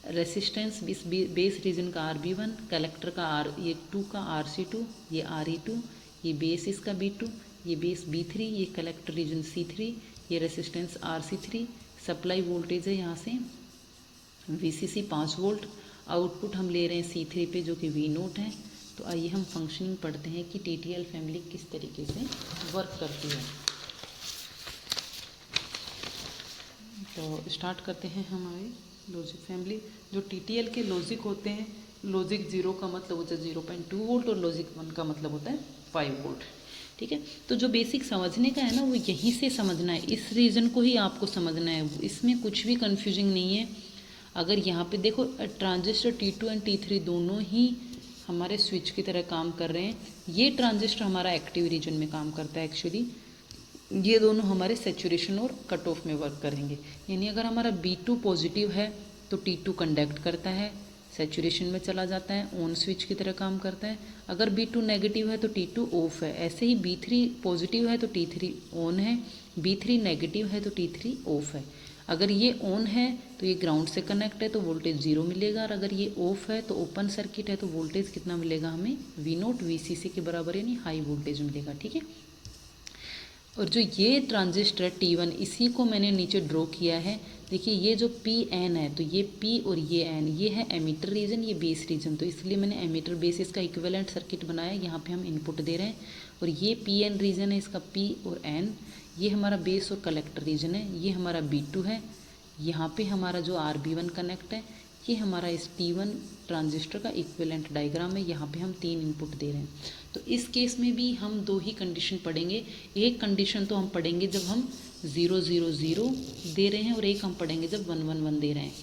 resistance base reason का RB1, कलेक्टर का ये 2 का RC2, ये RE2, ये बेस इसका B2, ये बेस B3, ये कलेक्टर रीजन C3, ये रेसिस्टेंस RC3। सप्लाई वोल्टेज है यहाँ से VCC 5 वोल्ट, आउटपुट हम ले रहे हैं C3 पे जो कि V0 है। तो आइए हम फंक्शनिंग पढ़ते हैं कि TTL फैमिली किस तरीके से वर्क करती है। तो स्टार्ट करते हैं हमारे लॉजिक फैमिली। जो TTL के लॉजिक होते हैं, लॉजिक 0 का मतलब होता है 0.2 वोल्ट और लॉजिक 1 का मतलब होता है 5 वोल्ट, ठीक है। तो जो बेसिक समझने का है ना वो यहीं से समझना है, इस रीज़न को ही आपको समझना है, इसमें कुछ भी कन्फ्यूजिंग नहीं है। अगर यहाँ पे देखो ट्रांजिस्टर T2 एंड T3 दोनों ही हमारे स्विच की तरह काम कर रहे हैं। ये ट्रांजिस्टर हमारा एक्टिव रीजन में काम करता है एक्चुअली, ये दोनों हमारे सेचुरेशन और कट ऑफ में वर्क करेंगे। यानी अगर हमारा B2 पॉजिटिव है तो T2 कंडक्ट करता है, सेचुरेशन में चला जाता है, ऑन स्विच की तरह काम करता है। अगर B2 नेगेटिव है तो T2 ऑफ है। ऐसे ही B3 पॉजिटिव है तो T3 ऑन है, B3 नेगेटिव है तो T3 ऑफ है। अगर ये ऑन है तो ये ग्राउंड से कनेक्ट है तो वोल्टेज 0 मिलेगा, और अगर ये ऑफ है तो ओपन सर्किट है तो वोल्टेज कितना मिलेगा हमें, V0 VCC के बराबर यानी हाई वोल्टेज मिलेगा, ठीक है। और जो ये ट्रांजिस्टर है T1, इसी को मैंने नीचे ड्रॉ किया है। देखिए ये जो PN है तो ये P और ये N, ये है एमीटर रीजन, ये बेस रीजन। तो इसलिए मैंने एमीटर बेस इसका इक्विवेलेंट सर्किट बनाया, यहाँ पे हम इनपुट दे रहे हैं। और ये PN रीजन है, इसका P और N, ये हमारा बेस और कलेक्टर रीजन है। ये हमारा B2 है, यहाँ पे हमारा जो RB1 कनेक्ट है, ये हमारा इस T1 ट्रांजिस्टर का इक्विवेलेंट डायग्राम है। यहाँ पे हम 3 इनपुट दे रहे हैं। तो इस केस में भी हम 2 ही कंडीशन पढ़ेंगे। एक कंडीशन तो हम पढ़ेंगे जब हम 0 0 0 दे रहे हैं, और एक हम पढ़ेंगे जब 1 1 1 दे रहे हैं।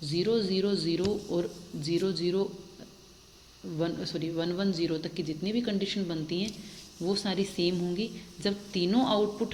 0 0 0 और 0 0 1 1 0 तक की जितनी भी कंडीशन बनती हैं वो सारी सेम होंगी। जब तीनों आउटपुट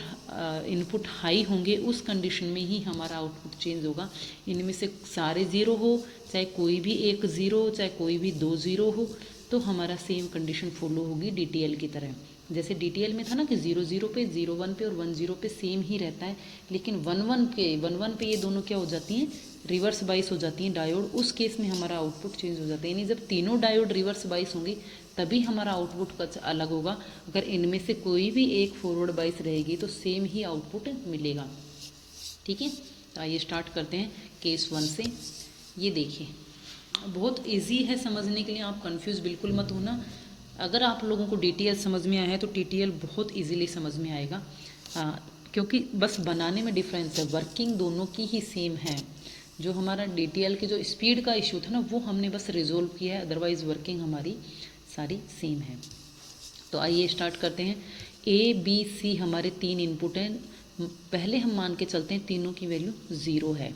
इनपुट हाई होंगे उस कंडीशन में ही हमारा आउटपुट चेंज होगा। इनमें से सारे 0 हो, चाहे कोई भी एक 0 हो, चाहे कोई भी 2 0 हो, तो हमारा सेम कंडीशन फॉलो होगी DTL की तरह। जैसे DTL में था ना कि 0 0 पे, 0 1 पे और 1 0 पे सेम ही रहता है, लेकिन 1 1 पे ये दोनों क्या हो जाती हैं, रिवर्स बाइस हो जाती हैं डायोड। उस केस में हमारा आउटपुट चेंज हो जाता है। यानी जब तीनों डायोड रिवर्स बाइस होंगी तभी हमारा आउटपुट कुछ अलग होगा। अगर इनमें से कोई भी एक फॉरवर्ड बाइस रहेगी तो सेम ही आउटपुट मिलेगा, ठीक है। तो आइए स्टार्ट करते हैं केस 1 से। ये देखिए बहुत इजी है समझने के लिए, आप कंफ्यूज बिल्कुल मत होना। अगर आप लोगों को DTL समझ में आया है तो TTL बहुत इजीली समझ में आएगा, क्योंकि बस बनाने में डिफरेंस है, वर्किंग दोनों की ही सेम है। जो हमारा DTL के जो स्पीड का इशू था ना वो हमने बस रिजोल्व किया है, अदरवाइज वर्किंग हमारी सारी सेम है। तो आइए स्टार्ट करते हैं। ABC हमारे 3 इनपुट हैं। पहले हम मान के चलते हैं तीनों की वैल्यू 0 है।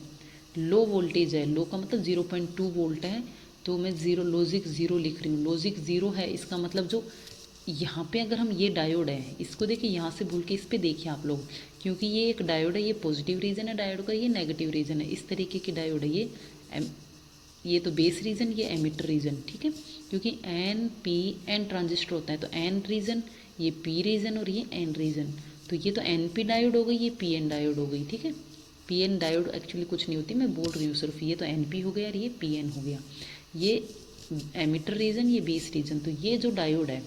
लो वोल्टेज है, लो का मतलब 0.2 वोल्ट है, तो मैं लॉजिक 0 लिख रही हूँ। लॉजिक 0 है, इसका मतलब जो यहाँ पे अगर हम ये डायोड है इसको देखिए, यहाँ से भूल के इस पे देखिए आप लोग, क्योंकि ये एक डायोड है, ये पॉजिटिव रीजन है डायोड का, ये नेगेटिव रीजन है। इस तरीके की डायोड है ये तो बेस रीजन, ये एमिटर रीजन, ठीक है। क्योंकि NPN ट्रांजिस्टर होता है तो N रीजन, ये P रीजन और ये N रीजन। तो ये तो NP डायोड हो गई, ये PN डायोड हो गई, ठीक है। PN डायोड एक्चुअली कुछ नहीं होती, मैं बोल रही हूँ सिर्फ। ये तो NP हो गया और ये PN हो गया। ये एमिटर रीजन, ये बेस रीजन। तो ये जो डायोड है,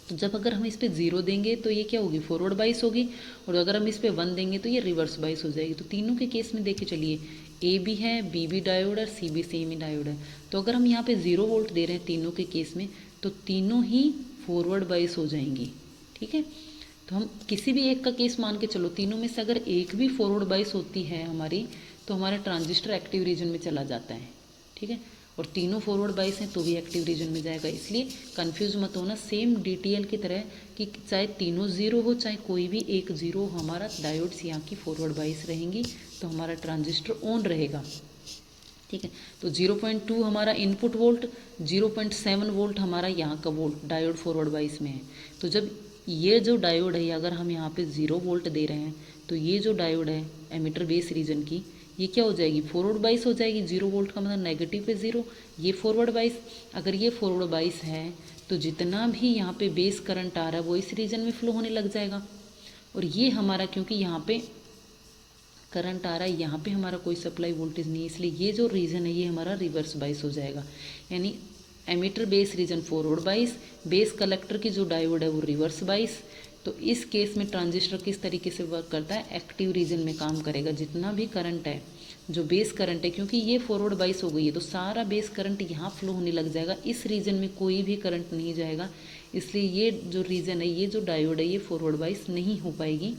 तो जब अगर हम इस पर 0 देंगे तो ये क्या होगी, फॉरवर्ड बाइस होगी, और अगर हम इस पर 1 देंगे तो ये रिवर्स बाइस हो जाएगी। तो तीनों के केस में देखे चलिए, A भी है, B भी डायोड है, C भी सेम ही डायोड है। तो अगर हम यहाँ पे 0 वोल्ट दे रहे हैं तीनों के केस में, तो तीनों ही फॉरवर्ड बाइस हो जाएंगी, ठीक है। तो हम किसी भी एक का केस मान के चलो, तीनों में से अगर एक भी फॉरवर्ड बाइस होती है हमारी, तो हमारा ट्रांजिस्टर एक्टिव रीजन में चला जाता है, ठीक है। और तीनों फॉरवर्ड बाइस हैं तो भी एक्टिव रीजन में जाएगा। इसलिए कंफ्यूज मत होना, सेम DTL की तरह कि चाहे तीनों ज़ीरो हो चाहे कोई भी एक ज़ीरो, हमारा डायोड्स यहाँ की फॉरवर्ड बाइस रहेंगी तो हमारा ट्रांजिस्टर ऑन रहेगा। ठीक है, तो 0.2 हमारा इनपुट वोल्ट, 0.7 वोल्ट हमारा यहाँ का वोल्ट डायोड फॉरवर्ड बाइस में है। तो जब ये जो डायोड है, अगर हम यहाँ पे 0 वोल्ट दे रहे हैं तो ये जो डायोड है एमिटर बेस रीजन की, ये क्या हो जाएगी, फॉरवर्ड बाइस हो जाएगी। 0 वोल्ट का मतलब नेगेटिव पे 0, ये फॉरवर्ड बाइस। अगर ये फॉरवर्ड बाइस है तो जितना भी यहाँ पे बेस करंट आ रहा है वो इस रीजन में फ्लो होने लग जाएगा। और ये हमारा, क्योंकि यहाँ पे करंट आ रहा है, यहाँ पे हमारा कोई सप्लाई वोल्टेज नहीं है, इसलिए ये जो रीजन है ये हमारा रिवर्स बाइस हो जाएगा। यानी एमिटर बेस रीजन फॉरवर्ड बाइस, बेस कलेक्टर की जो डायोड है वो रिवर्स बाइस। तो इस केस में ट्रांजिस्टर किस तरीके से वर्क करता है, एक्टिव रीजन में काम करेगा। जितना भी करंट है, जो बेस करंट है, क्योंकि ये फॉरवर्ड बाइस हो गई है तो सारा बेस करंट यहाँ फ्लो होने लग जाएगा, इस रीजन में कोई भी करंट नहीं जाएगा। इसलिए ये जो रीजन है, ये जो डायोड है, ये फॉरवर्ड बाइस नहीं हो पाएगी,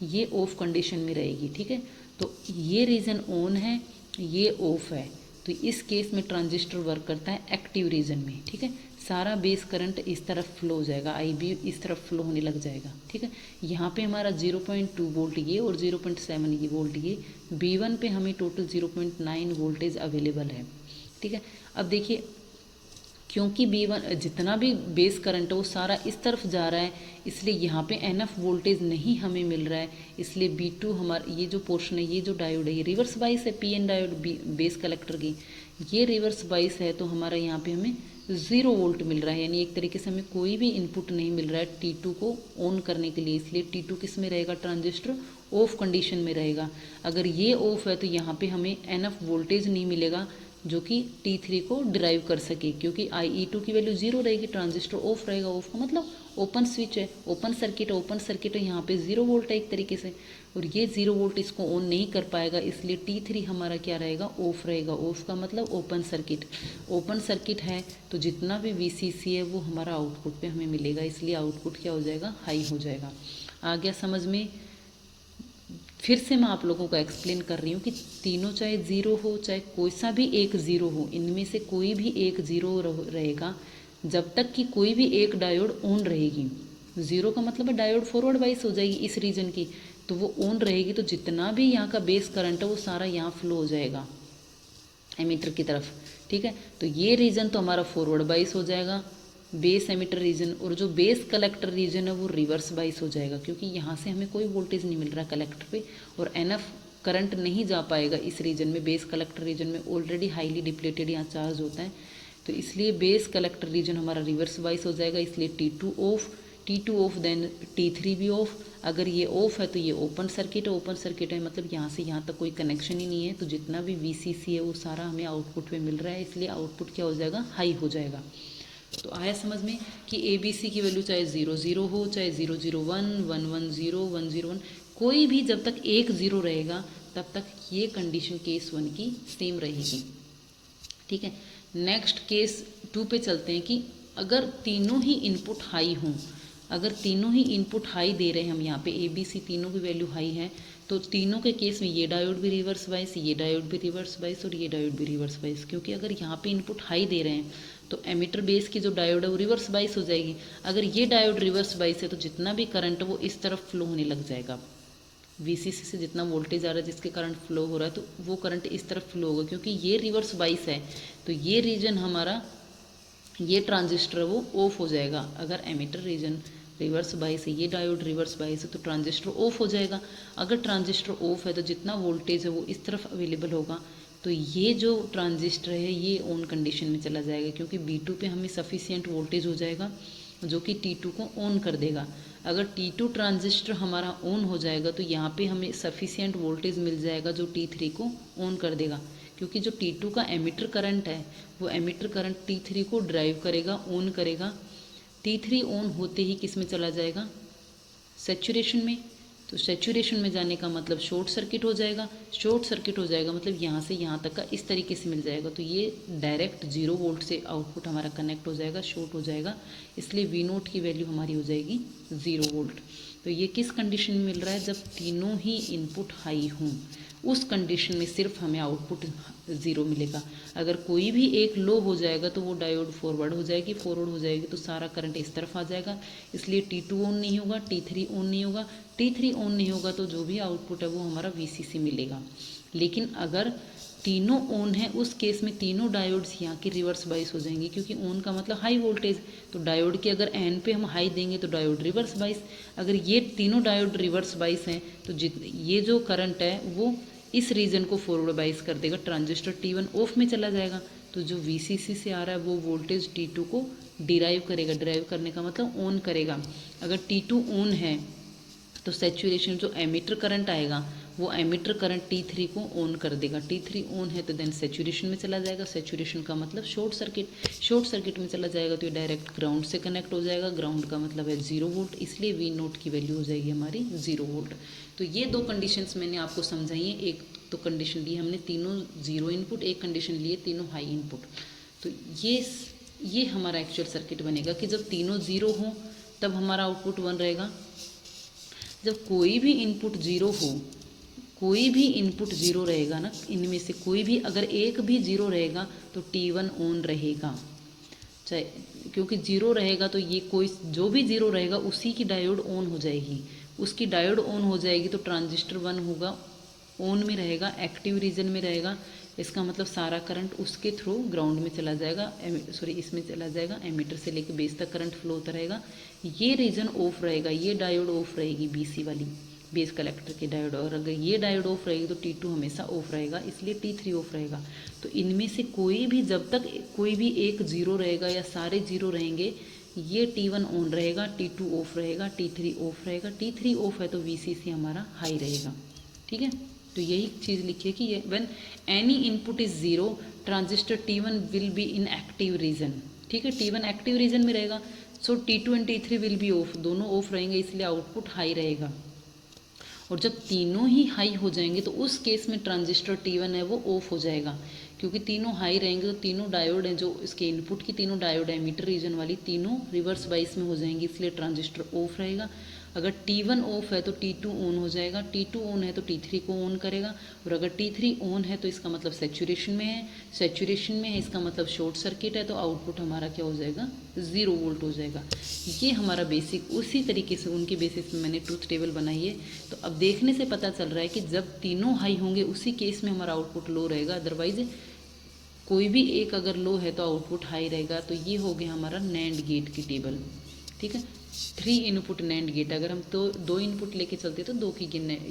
ये ऑफ कंडीशन में रहेगी। ठीक है, तो ये रीजन ऑन है, ये ऑफ है, तो इस केस में ट्रांजिस्टर वर्क करता है एक्टिव रीजन में। ठीक है, सारा बेस करंट इस तरफ फ्लो हो जाएगा, IB इस तरफ फ्लो होने लग जाएगा। ठीक है, यहाँ पे हमारा 0.2 वोल्ट ये और 0.7 ये वोल्ट ये, B1 पे हमें टोटल 0.9 वोल्टेज अवेलेबल है। ठीक है, अब देखिए, क्योंकि B1 जितना भी बेस करंट है वो सारा इस तरफ जा रहा है, इसलिए यहाँ पे एनफ वोल्टेज नहीं हमें मिल रहा है। इसलिए B2 हमारा ये जो पोर्शन है, ये जो डायोड है, ये रिवर्स बाइस है, PN डायोड बेस कलेक्टर की, ये रिवर्स बाइस है, तो हमारा यहाँ पे हमें 0 वोल्ट मिल रहा है। यानी एक तरीके से हमें कोई भी इनपुट नहीं मिल रहा है T2 को ऑन करने के लिए। इसलिए T2 किस में रहेगा, ट्रांजिस्टर ऑफ कंडीशन में रहेगा। अगर ये ऑफ है तो यहाँ पे हमें एनफ वोल्टेज नहीं मिलेगा जो कि T3 को डिराइव कर सके, क्योंकि IE2 की वैल्यू 0 रहेगी, ट्रांजिस्टर ऑफ रहेगा। ऑफ का मतलब ओपन स्विच है, ओपन सर्किट है, ओपन सर्किट है, यहाँ पे 0 वोल्ट है एक तरीके से, और ये 0 वोल्ट इसको ऑन नहीं कर पाएगा, इसलिए T3 हमारा क्या रहेगा, ऑफ रहेगा। ऑफ का मतलब ओपन सर्किट, ओपन सर्किट है तो जितना भी VCC है वो हमारा आउटपुट पे हमें मिलेगा, इसलिए आउटपुट क्या हो जाएगा, हाई हो जाएगा। आ गया समझ में। फिर से मैं आप लोगों को एक्सप्लेन कर रही हूँ कि तीनों चाहे 0 हो चाहे कोई सा भी एक 0 हो, इनमें से कोई भी एक 0 रहेगा जब तक कि कोई भी एक डायोड ऑन रहेगी। 0 का मतलब है डायोड फॉरवर्ड बाइस हो जाएगी इस रीजन की, तो वो ऑन रहेगी, तो जितना भी यहाँ का बेस करंट है वो सारा यहाँ फ्लो हो जाएगा एमीटर की तरफ। ठीक है, तो ये रीजन तो हमारा फॉरवर्ड बाइस हो जाएगा, बेस एमिटर रीजन, और जो बेस कलेक्टर रीजन है वो रिवर्स बाइस हो जाएगा, क्योंकि यहाँ से हमें कोई वोल्टेज नहीं मिल रहा कलेक्टर पे, और एनफ करंट नहीं जा पाएगा इस रीजन में। बेस कलेक्टर रीजन में ऑलरेडी हाईली डिप्लेटेड यहाँ चार्ज होता है, तो इसलिए बेस कलेक्टर रीजन हमारा रिवर्स बाइस हो जाएगा। इसलिए T2 ऑफ देन T3 भी ऑफ। अगर ये ऑफ है तो ये ओपन सर्किट है, ओपन सर्किट है मतलब यहाँ से यहाँ तक कोई कनेक्शन ही नहीं है, तो जितना भी VCC है वो सारा हमें आउटपुट पे मिल रहा है, इसलिए आउटपुट क्या हो जाएगा, हाई हो जाएगा। तो आया समझ में कि ABC की वैल्यू चाहे 0 0 हो, चाहे 0 0 1 1 1 0 1 0 1, कोई भी जब तक एक 0 रहेगा तब तक ये कंडीशन केस 1 की सेम रहेगी। ठीक है, नेक्स्ट केस 2 पे चलते हैं कि अगर तीनों ही इनपुट हाई हों, अगर तीनों ही इनपुट हाई दे रहे हैं हम यहाँ पे ABC तीनों की वैल्यू हाई है, तो तीनों के केस में ये डायोड भी रिवर्स बाइस, ये डायोड भी रिवर्स बाइस और ये डायोड भी रिवर्स बाइस, क्योंकि अगर यहाँ पे इनपुट हाई दे रहे हैं तो एमिटर बेस की जो डायोड है वो रिवर्स बाइस हो जाएगी। अगर ये डायोड रिवर्स बाइस है तो जितना भी करंट है वो इस तरफ फ्लो होने लग जाएगा, VCC से जितना वोल्टेज आ रहा है जिसके करंट फ्लो हो रहा है तो वो करंट इस तरफ फ्लो होगा, क्योंकि ये रिवर्स बाइस है तो ये रीजन हमारा, ये ट्रांजिस्टर वो ऑफ हो जाएगा। अगर एमिटर रीजन रिवर्स बाइस है, ये डायोड रिवर्स बाइस है, तो ट्रांजिस्टर ऑफ हो जाएगा। अगर ट्रांजिस्टर ऑफ है तो जितना वोल्टेज है वो इस तरफ अवेलेबल होगा, तो ये जो ट्रांजिस्टर है ये ऑन कंडीशन में चला जाएगा, क्योंकि B2 पे हमें सफिशिएंट वोल्टेज हो जाएगा जो कि T2 को ऑन कर देगा। अगर T2 ट्रांजिस्टर हमारा ऑन हो जाएगा तो यहाँ पे हमें सफिशिएंट वोल्टेज मिल जाएगा जो T3 को ऑन कर देगा, क्योंकि जो T2 का एमिटर करंट है वो एमिटर करंट T3 को ड्राइव करेगा, ऑन करेगा। T3 ऑन होते ही किस में चला जाएगा, सैचुरेशन में। तो सैचुरेशन में जाने का मतलब शॉर्ट सर्किट हो जाएगा, शॉर्ट सर्किट हो जाएगा मतलब यहाँ से यहाँ तक का इस तरीके से मिल जाएगा, तो ये डायरेक्ट 0 वोल्ट से आउटपुट हमारा कनेक्ट हो जाएगा, शॉर्ट हो जाएगा, इसलिए V0 की वैल्यू हमारी हो जाएगी 0 वोल्ट। तो ये किस कंडीशन में मिल रहा है, जब तीनों ही इनपुट हाई हों, उस कंडीशन में सिर्फ हमें आउटपुट 0 मिलेगा। अगर कोई भी एक लो हो जाएगा तो वो डायोड फॉरवर्ड हो जाएगी तो सारा करंट इस तरफ आ जाएगा, इसलिए T2 ऑन नहीं होगा, T3 ऑन नहीं होगा। T3 ऑन नहीं होगा तो जो भी आउटपुट है वो हमारा VCC मिलेगा। लेकिन अगर तीनों ऑन है, उस केस में तीनों डायोड्स यहाँ की रिवर्स बाइस हो जाएंगी, क्योंकि ऑन का मतलब हाई वोल्टेज, तो डायोड के अगर एन पे हम हाई देंगे तो डायोड रिवर्स बाइस। अगर ये तीनों डायोड रिवर्स बाइस हैं तो ये जो करंट है वो इस रीजन को फॉरवर्ड बाइस कर देगा, ट्रांजिस्टर T1 ऑफ में चला जाएगा, तो जो VCC से आ रहा है वो वोल्टेज T2 को डिराइव करेगा। डिराइव करने का मतलब ऑन करेगा। अगर T2 ऑन है तो सैचुरेशन जो एमीटर करंट आएगा वो एमीटर करंट T3 को ऑन कर देगा। T3 ऑन है तो देन सैचुरेशन में चला जाएगा। सैचुरेशन का मतलब शॉर्ट सर्किट में चला जाएगा तो ये डायरेक्ट ग्राउंड से कनेक्ट हो जाएगा। ग्राउंड का मतलब है 0 वोल्ट, इसलिए V0 की वैल्यू हो जाएगी हमारी 0 वोल्ट। तो ये दो कंडीशंस मैंने आपको समझाई हैं। एक तो कंडीशन ली हमने तीनों 0 इनपुट, एक कंडीशन लिए तीनों हाई इनपुट। तो ये हमारा एक्चुअल सर्किट बनेगा कि जब तीनों 0 हों तब हमारा आउटपुट 1 रहेगा। जब कोई भी इनपुट 0 रहेगा ना, इनमें से कोई भी अगर एक भी 0 रहेगा तो T1 ऑन रहेगा, चाहे क्योंकि 0 रहेगा तो ये कोई जो भी 0 रहेगा उसी की डायोड ऑन हो जाएगी। उसकी डायोड ऑन हो जाएगी तो ट्रांजिस्टर 1 होगा, ऑन में रहेगा, एक्टिव रीजन में रहेगा। इसका मतलब सारा करंट उसके थ्रू ग्राउंड में चला जाएगा, इसमें चला जाएगा। एमीटर से लेकर बेस तक करंट फ्लो होता रहेगा। ये रीजन ऑफ रहेगा, ये डायोड ऑफ रहेगी, BC वाली बेस कलेक्टर की डायोड। और अगर ये डायोड ऑफ रहेगी तो T2 हमेशा ऑफ रहेगा, इसलिए T3 ऑफ रहेगा। तो इनमें से कोई भी, जब तक कोई भी एक 0 रहेगा या सारे 0 रहेंगे, ये T1 ऑन रहेगा, T2 ऑफ रहेगा, T3 ऑफ रहेगा। T3 ऑफ है तो VCC हमारा हाई रहेगा। ठीक है, तो यही चीज़ लिखिए कि ये when any input is 0 transistor T1 will be in active region. ठीक है, T1 एक्टिव रीजन में रहेगा, सो T2 and T3 will be of, दोनों ऑफ रहेंगे, इसलिए आउटपुट हाई रहेगा। और जब तीनों ही हाई हो जाएंगे तो उस केस में ट्रांजिस्टर T1 है वो ऑफ हो जाएगा, क्योंकि तीनों हाई रहेंगे तो तीनों डायोड हैं जो इसके इनपुट की तीनों डायोड है एमीटर रीजन वाली, तीनों रिवर्स बाइस में हो जाएंगी, इसलिए ट्रांजिस्टर ऑफ रहेगा। अगर T1 ऑफ है तो T2 ऑन हो जाएगा, T2 ऑन है तो T3 को ऑन करेगा। और अगर T3 ऑन है तो इसका मतलब सैचुरेशन में है, सैचुरेशन में है इसका मतलब शॉर्ट सर्किट है, तो आउटपुट हमारा क्या हो जाएगा, 0 वोल्ट हो जाएगा। ये हमारा बेसिक, उसी तरीके से उनके बेसिस में मैंने ट्रूथ टेबल बनाई है। तो अब देखने से पता चल रहा है कि जब तीनों हाई होंगे उसी केस में हमारा आउटपुट लो रहेगा, अदरवाइज कोई भी एक अगर लो है तो आउटपुट हाई रहेगा। तो ये हो गया हमारा नैंड गेट की टेबल। ठीक है, 3 इनपुट नैंड गेट, अगर हम तो 2 इनपुट लेके चलते तो 2 की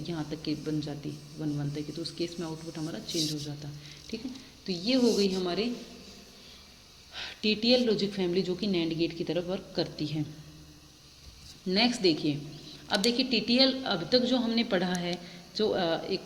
यहाँ तक की बन जाती 1 1 तक की, तो उस केस में आउटपुट हमारा चेंज हो जाता। ठीक है, तो ये हो गई हमारे TTL लॉजिक फैमिली जो कि नैंड गेट की तरफ वर्क करती है। नेक्स्ट देखिए, अब देखिए TTL अब तक जो हमने पढ़ा है, जो एक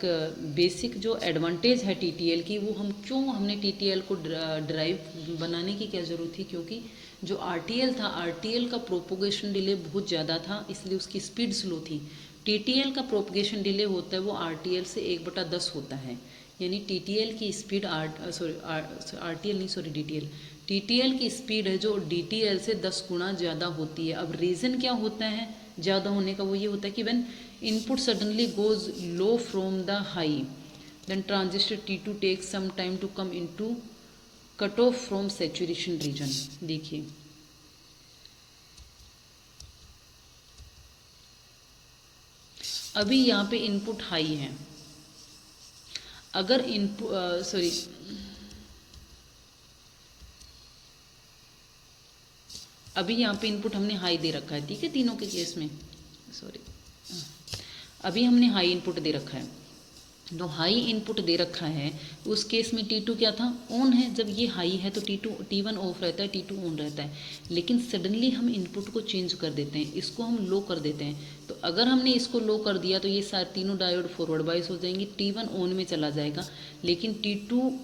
बेसिक जो एडवांटेज है TTL की, वो हमने TTL को ड्राइव बनाने की क्या ज़रूरत थी, क्योंकि जो RTL था, RTL का प्रोपोगेशन डिले बहुत ज़्यादा था, इसलिए उसकी स्पीड स्लो थी। TTL का प्रोपोगेशन डिले होता है वो RTL से 1/10 होता है, यानी TTL की स्पीड TTL की स्पीड है जो DTL से 10 गुना ज़्यादा होती है। अब रीज़न क्या होता है ज़्यादा होने का, वो ये होता है कि when input suddenly goes low from the high, then transistor T2 takes some time to come into cut off from saturation region. देखिए, अभी यहाँ पे इनपुट हाई है, अगर अभी यहाँ पे इनपुट हमने हाई दे रखा है। ठीक है, तीनों के केस में अभी हमने हाई इनपुट दे रखा है, तो हाई इनपुट दे रखा है, उस केस में T2 क्या था, ऑन है। जब ये हाई है तो T1 ऑफ रहता है, T2 ऑन रहता है। लेकिन सडनली हम इनपुट को चेंज कर देते हैं, इसको हम लो कर देते हैं। तो अगर हमने इसको लो कर दिया तो ये सारे तीनों डायोड फॉरवर्ड बाइस हो जाएंगी, T1 ऑन में चला जाएगा, लेकिन T2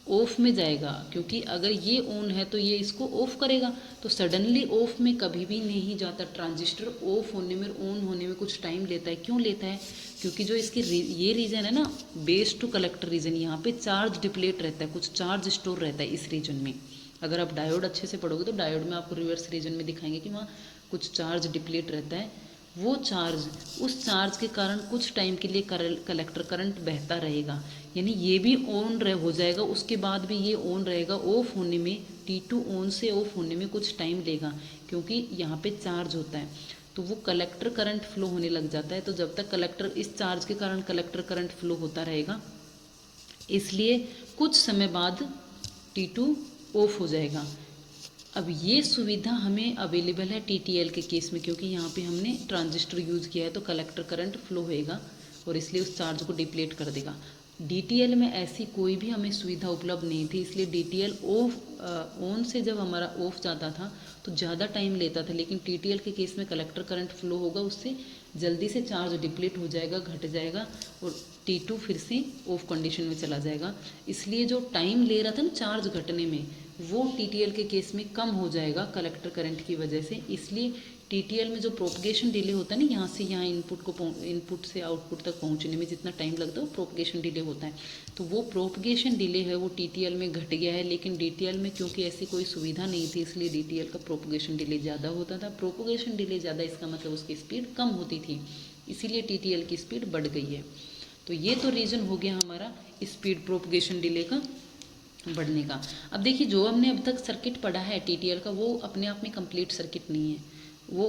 ऑफ में जाएगा, क्योंकि अगर ये ऑन है तो ये इसको ऑफ करेगा। तो सडनली ऑफ में कभी भी नहीं जाता, ट्रांजिस्टर ऑफ होने में ऑन होने में कुछ टाइम लेता है। क्यों लेता है, क्योंकि जो इसकी ये रीजन है ना, बेस टू कलेक्टर रीजन, यहाँ पे चार्ज डिप्लेट रहता है, कुछ चार्ज स्टोर रहता है इस रीजन में। अगर आप डायोड अच्छे से पढ़ोगे तो डायोड में आपको रिवर्स रीजन में दिखाएंगे कि वहाँ कुछ चार्ज डिप्लेट रहता है, वो चार्ज, उस चार्ज के कारण कुछ टाइम के लिए कलेक्टर करंट बहता रहेगा, यानी ये भी ऑन हो जाएगा, उसके बाद भी ये ऑन रहेगा। ऑफ होने में, T2 ऑन से ऑफ होने में कुछ टाइम लेगा, क्योंकि यहाँ पे चार्ज होता है, तो वो कलेक्टर करंट फ्लो होने लग जाता है। तो जब तक कलेक्टर, इस चार्ज के कारण कलेक्टर करंट फ्लो होता रहेगा, इसलिए कुछ समय बाद T2 ऑफ हो जाएगा। अब ये सुविधा हमें अवेलेबल है TTL के केस में, क्योंकि यहाँ पे हमने ट्रांजिस्टर यूज़ किया है, तो कलेक्टर करंट फ्लो होएगा और इसलिए उस चार्ज को डिप्लीट कर देगा। DTL में ऐसी कोई भी हमें सुविधा उपलब्ध नहीं थी, इसलिए DTL ऑफ ऑन से जब हमारा ऑफ जाता था तो ज़्यादा टाइम लेता था, लेकिन TTL के केस में कलेक्टर करंट फ्लो होगा, उससे जल्दी से चार्ज डिप्लीट हो जाएगा, घट जाएगा और T2 फिर से ऑफ कंडीशन में चला जाएगा। इसलिए जो टाइम ले रहा था ना चार्ज घटने में, वो TTL के केस में कम हो जाएगा कलेक्टर करंट की वजह से। इसलिए TTL में जो प्रोपगेशन डिले होता है ना, यहाँ से यहाँ इनपुट से आउटपुट तक पहुँचने में जितना टाइम लगता है वो प्रोपगेशन डिले होता है, तो वो प्रोपगेशन डिले है वो TTL में घट गया है। लेकिन DTL में क्योंकि ऐसी कोई सुविधा नहीं थी, इसलिए DTL का प्रोपगेशन डिले ज़्यादा होता था। प्रोपगेशन डिले ज़्यादा, इसका मतलब उसकी स्पीड कम होती थी, इसीलिए TTL की स्पीड बढ़ गई है। तो ये तो रीज़न हो गया हमारा स्पीड प्रोपगेशन डिले का बढ़ने का। अब देखिए, जो हमने अब तक सर्किट पढ़ा है TTL का, वो अपने आप में कंप्लीट सर्किट नहीं है, वो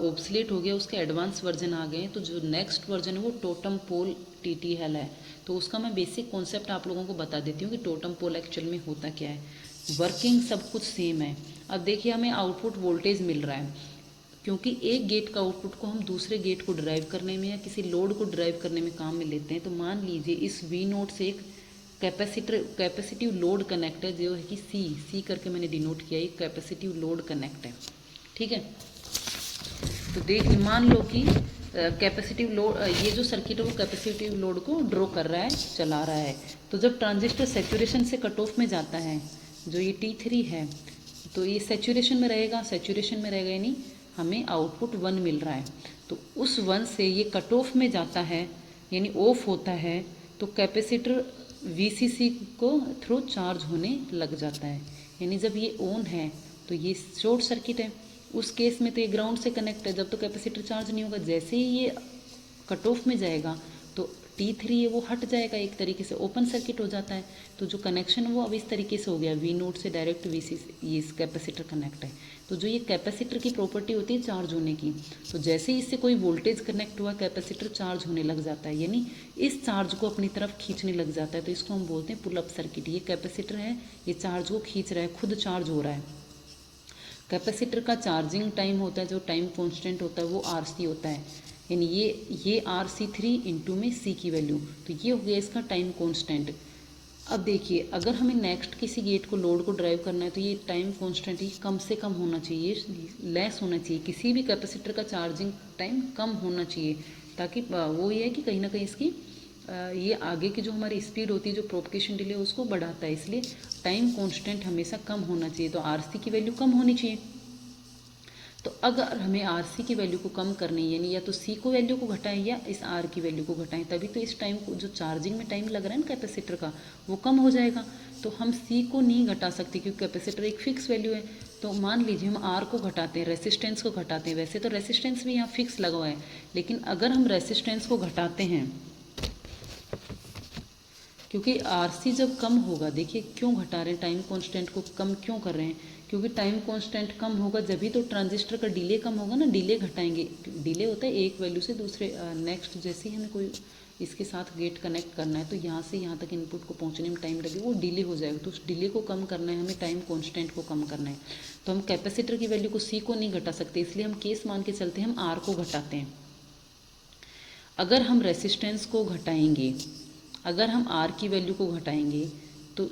ऑब्सलेट हो गया, उसके एडवांस वर्जन आ गए हैं। तो जो नेक्स्ट वर्जन है वो टोटम पोल TTL है। तो उसका मैं बेसिक कॉन्सेप्ट आप लोगों को बता देती हूँ कि टोटम पोल एक्चुअल में होता क्या है। वर्किंग सब कुछ सेम है। अब देखिए, हमें आउटपुट वोल्टेज मिल रहा है, क्योंकि एक गेट का आउटपुट को हम दूसरे गेट को ड्राइव करने में या किसी लोड को ड्राइव करने में काम में लेते हैं। तो मान लीजिए इस V नोड से एक कैपेसिटिव लोड कनेक्ट है, जो है कि सी करके मैंने डिनोट किया, एक कैपेसिटिव लोड कनेक्ट है, ठीक है। तो देखिए, मान लो कि कैपेसिटिव लोड, ये जो सर्किट है वो कैपेसिटिव लोड को ड्रॉ कर रहा है, चला रहा है। तो जब ट्रांजिस्टर सेचुरेशन से कट ऑफ में जाता है, जो ये T3 है, तो ये सेचुरेशन में रहेगा, यानी हमें आउटपुट 1 मिल रहा है। तो उस 1 से ये कट ऑफ में जाता है, यानी ऑफ होता है, तो कैपेसिटर VCC को थ्रू चार्ज होने लग जाता है। यानी जब ये ऑन है तो ये शॉर्ट सर्किट है, उस केस में तो ये ग्राउंड से कनेक्ट है, जब तो कैपेसिटर चार्ज नहीं होगा। जैसे ही ये कट ऑफ में जाएगा तो T3 है वो हट जाएगा, एक तरीके से ओपन सर्किट हो जाता है। तो जो कनेक्शन वो अब इस तरीके से हो गया, V नोड से डायरेक्ट VCC ये कैपेसिटर कनेक्ट है। तो जो ये कैपेसिटर की प्रॉपर्टी होती है चार्ज होने की, तो जैसे ही इससे कोई वोल्टेज कनेक्ट हुआ, कैपेसिटर चार्ज होने लग जाता है, यानी इस चार्ज को अपनी तरफ खींचने लग जाता है। तो इसको हम बोलते हैं पुल अप सर्किट। ये कैपेसिटर है, ये चार्ज को खींच रहा है, खुद चार्ज हो रहा है। कैपेसिटर का चार्जिंग टाइम होता है, जो टाइम कांस्टेंट होता है वो RC होता है, यानी ये RC3 इंटू में C की वैल्यू, तो ये हो गया इसका टाइम कांस्टेंट। अब देखिए, अगर हमें नेक्स्ट किसी गेट को लोड को ड्राइव करना है तो ये टाइम कांस्टेंट ही कम से कम होना चाहिए, लेस होना चाहिए। किसी भी कैपेसिटर का चार्जिंग टाइम कम होना चाहिए, ताकि वो ये है कि कहीं ना कहीं इसकी ये आगे की जो हमारी स्पीड होती है, जो प्रोपगेशन डिले, उसको बढ़ाता है। इसलिए टाइम कांस्टेंट हमेशा कम होना चाहिए, तो RC की वैल्यू कम होनी चाहिए। तो अगर हमें RC की वैल्यू को कम करनी है, यानी या तो C को वैल्यू को घटाएं या इस R की वैल्यू को घटाएं, तभी तो इस टाइम को, जो चार्जिंग में टाइम लग रहा है ना कैपेसिटर का, वो कम हो जाएगा। तो हम C को नहीं घटा सकते क्योंकि कैपेसिटर एक फिक्स वैल्यू है। तो मान लीजिए हम R को घटाते हैं, रेसिस्टेंस को घटाते हैं। वैसे तो रेसिस्टेंस भी यहाँ फिक्स लगा हुआ है, लेकिन अगर हम रेसिस्टेंस को घटाते हैं, क्योंकि RC जब कम होगा, देखिए क्यों घटा रहे हैं, टाइम कांस्टेंट को कम क्यों कर रहे हैं, क्योंकि टाइम कांस्टेंट कम होगा जब ही तो ट्रांजिस्टर का डिले कम होगा ना। डिले घटाएंगे, डिले होता है एक वैल्यू से दूसरे नेक्स्ट, जैसे ही हमें कोई इसके साथ गेट कनेक्ट करना है तो यहाँ से यहाँ तक इनपुट को पहुँचने में टाइम लगे, वो डिले हो जाएगा। तो उस डिले को कम करना है हमें, टाइम कॉन्स्टेंट को कम करना है। तो हम कैपेसिटर की वैल्यू को C को नहीं घटा सकते, इसलिए हम केस मान के चलते हैं, हम R को घटाते हैं। अगर हम रेसिस्टेंस को घटाएंगे, अगर हम R की वैल्यू को घटाएंगे तो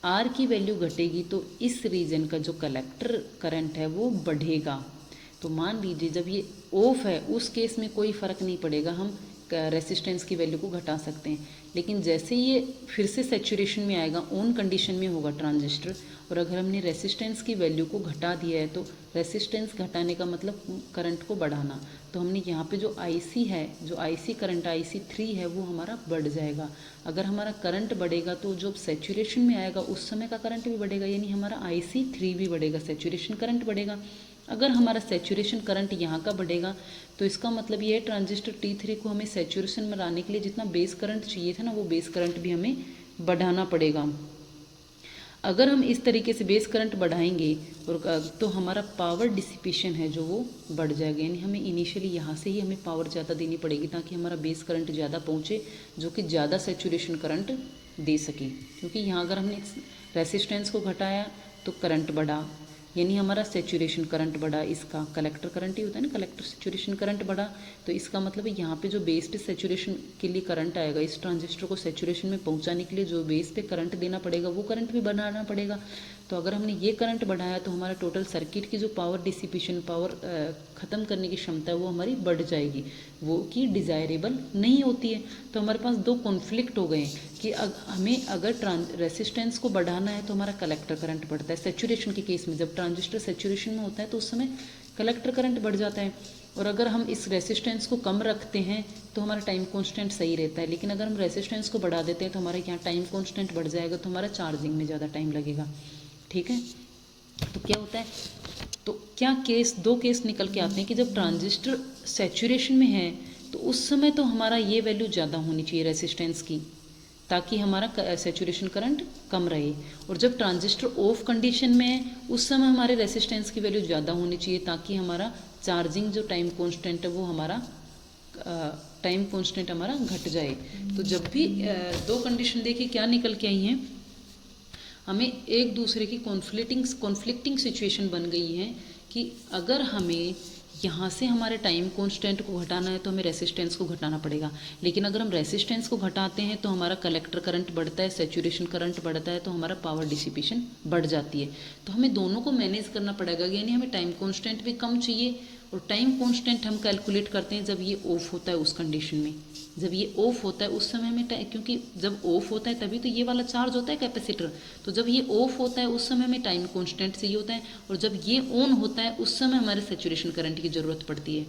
R की वैल्यू घटेगी, तो इस रीजन का जो कलेक्टर करंट है वो बढ़ेगा। तो मान लीजिए जब ये ऑफ है, उस केस में कोई फ़र्क नहीं पड़ेगा, हम रेसिस्टेंस की वैल्यू को घटा सकते हैं। लेकिन जैसे ये फिर से सैचुरेशन में आएगा, ऑन कंडीशन में होगा ट्रांजिस्टर, और अगर हमने रेसिस्टेंस की वैल्यू को घटा दिया है, तो रेसिस्टेंस घटाने का मतलब करंट को बढ़ाना। तो हमने यहाँ पे जो IC है, जो IC करंट IC3 है, वो हमारा बढ़ जाएगा। अगर हमारा करंट बढ़ेगा तो जब सैचुरेशन में आएगा उस समय का करंट भी बढ़ेगा, यानी हमारा IC3 भी बढ़ेगा, सैचुरेशन करंट बढ़ेगा। अगर हमारा सेचुरेशन करंट यहाँ का बढ़ेगा तो इसका मतलब ये है ट्रांजिस्टर T3 को हमें सेचुरेशन में लाने के लिए जितना बेस करंट चाहिए था ना, वो बेस करंट भी हमें बढ़ाना पड़ेगा। अगर हम इस तरीके से बेस करंट बढ़ाएंगे और तो हमारा पावर डिसिपेशन है जो वो बढ़ जाएगा, यानी हमें इनिशियली यहाँ से ही हमें पावर ज़्यादा देनी पड़ेगी ताकि हमारा बेस करंट ज़्यादा पहुँचे, जो कि ज़्यादा सेचुरेशन करंट दे सके। क्योंकि यहाँ अगर हमने रेसिस्टेंस को घटाया तो करंट बढ़ा, यानी हमारा सेचुरेशन करंट बढ़ा। इसका कलेक्टर करंट ही होता है ना, कलेक्टर सेचुरेशन करंट बढ़ा, तो इसका मतलब है यहाँ पे जो बेस पे सेचुरेशन के लिए करंट आएगा, इस ट्रांजिस्टर को सेचुरेशन में पहुँचाने के लिए जो बेस पे करंट देना पड़ेगा वो करंट भी बढ़ाना पड़ेगा। तो अगर हमने ये करंट बढ़ाया तो हमारा टोटल सर्किट की जो पावर डिसिपेशन, पावर ख़त्म करने की क्षमता है वो हमारी बढ़ जाएगी, वो कि डिज़ायरेबल नहीं होती है। तो हमारे पास दो कॉन्फ्लिक्ट हो गए कि हमें अगर रेसिस्टेंस को बढ़ाना है तो हमारा कलेक्टर करंट बढ़ता है। सेचुरेशन के केस में जब ट्रांजिस्टर सेचुरेशन में होता है तो उस समय कलेक्टर करंट बढ़ जाता है, और अगर हम इस रेसिस्टेंस को कम रखते हैं तो हमारा टाइम कांस्टेंट सही रहता है। लेकिन अगर हम रेसिस्टेंस को बढ़ा देते हैं तो हमारे यहाँ टाइम कांस्टेंट बढ़ जाएगा, तो हमारा चार्जिंग में ज़्यादा टाइम लगेगा। ठीक है, तो क्या होता है, तो क्या केस, दो केस निकल के आते हैं कि जब ट्रांजिस्टर सेचुरेशन में है तो उस समय तो हमारा ये वैल्यू ज़्यादा होनी चाहिए रेसिस्टेंस की, ताकि हमारा सेचुरेशन करंट कम रहे, और जब ट्रांजिस्टर ऑफ कंडीशन में है उस समय हमारे रेसिस्टेंस की वैल्यू ज़्यादा होनी चाहिए ताकि हमारा चार्जिंग जो टाइम कांस्टेंट है वो हमारा टाइम कांस्टेंट हमारा घट जाए। तो जब भी दो कंडीशन देखिए क्या निकल के आई हैं, हमें एक दूसरे की कॉन्फ्लिक्टिंग सिचुएशन बन गई है कि अगर हमें यहाँ से हमारे टाइम कांस्टेंट को घटाना है तो हमें रेसिस्टेंस को घटाना पड़ेगा, लेकिन अगर हम रेसिस्टेंस को घटाते हैं तो हमारा कलेक्टर करंट बढ़ता है, सेचुरेशन करंट बढ़ता है, तो हमारा पावर डिसिपेशन बढ़ जाती है। तो हमें दोनों को मैनेज करना पड़ेगा, यानी हमें टाइम कांस्टेंट भी कम चाहिए, और टाइम कांस्टेंट हम कैलकुलेट करते हैं जब ये ऑफ होता है उस कंडीशन में। जब ये ऑफ होता है उस समय में, क्योंकि जब ऑफ होता है तभी तो ये वाला चार्ज होता है कैपेसिटर, तो जब ये ऑफ होता है उस समय में टाइम कांस्टेंट चाहिए होता है, और जब ये ऑन होता है उस समय हमारे सेचुरेशन करंट की ज़रूरत पड़ती है।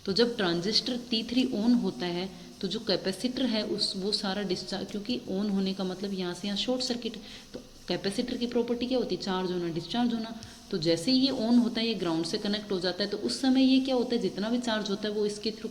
तो जब ट्रांजिस्टर T3 ऑन होता है तो जो कैपेसिटर है वो सारा डिस्चार्ज, क्योंकि ऑन होने का मतलब यहाँ से यहाँ शॉर्ट सर्किट, तो कैपेसिटर की प्रॉपर्टी क्या होती है, चार्ज होना, डिस्चार्ज होना। तो जैसे ही ये ऑन होता है, ये ग्राउंड से कनेक्ट हो जाता है, तो उस समय ये क्या होता है, जितना भी चार्ज होता है वो इसके थ्रू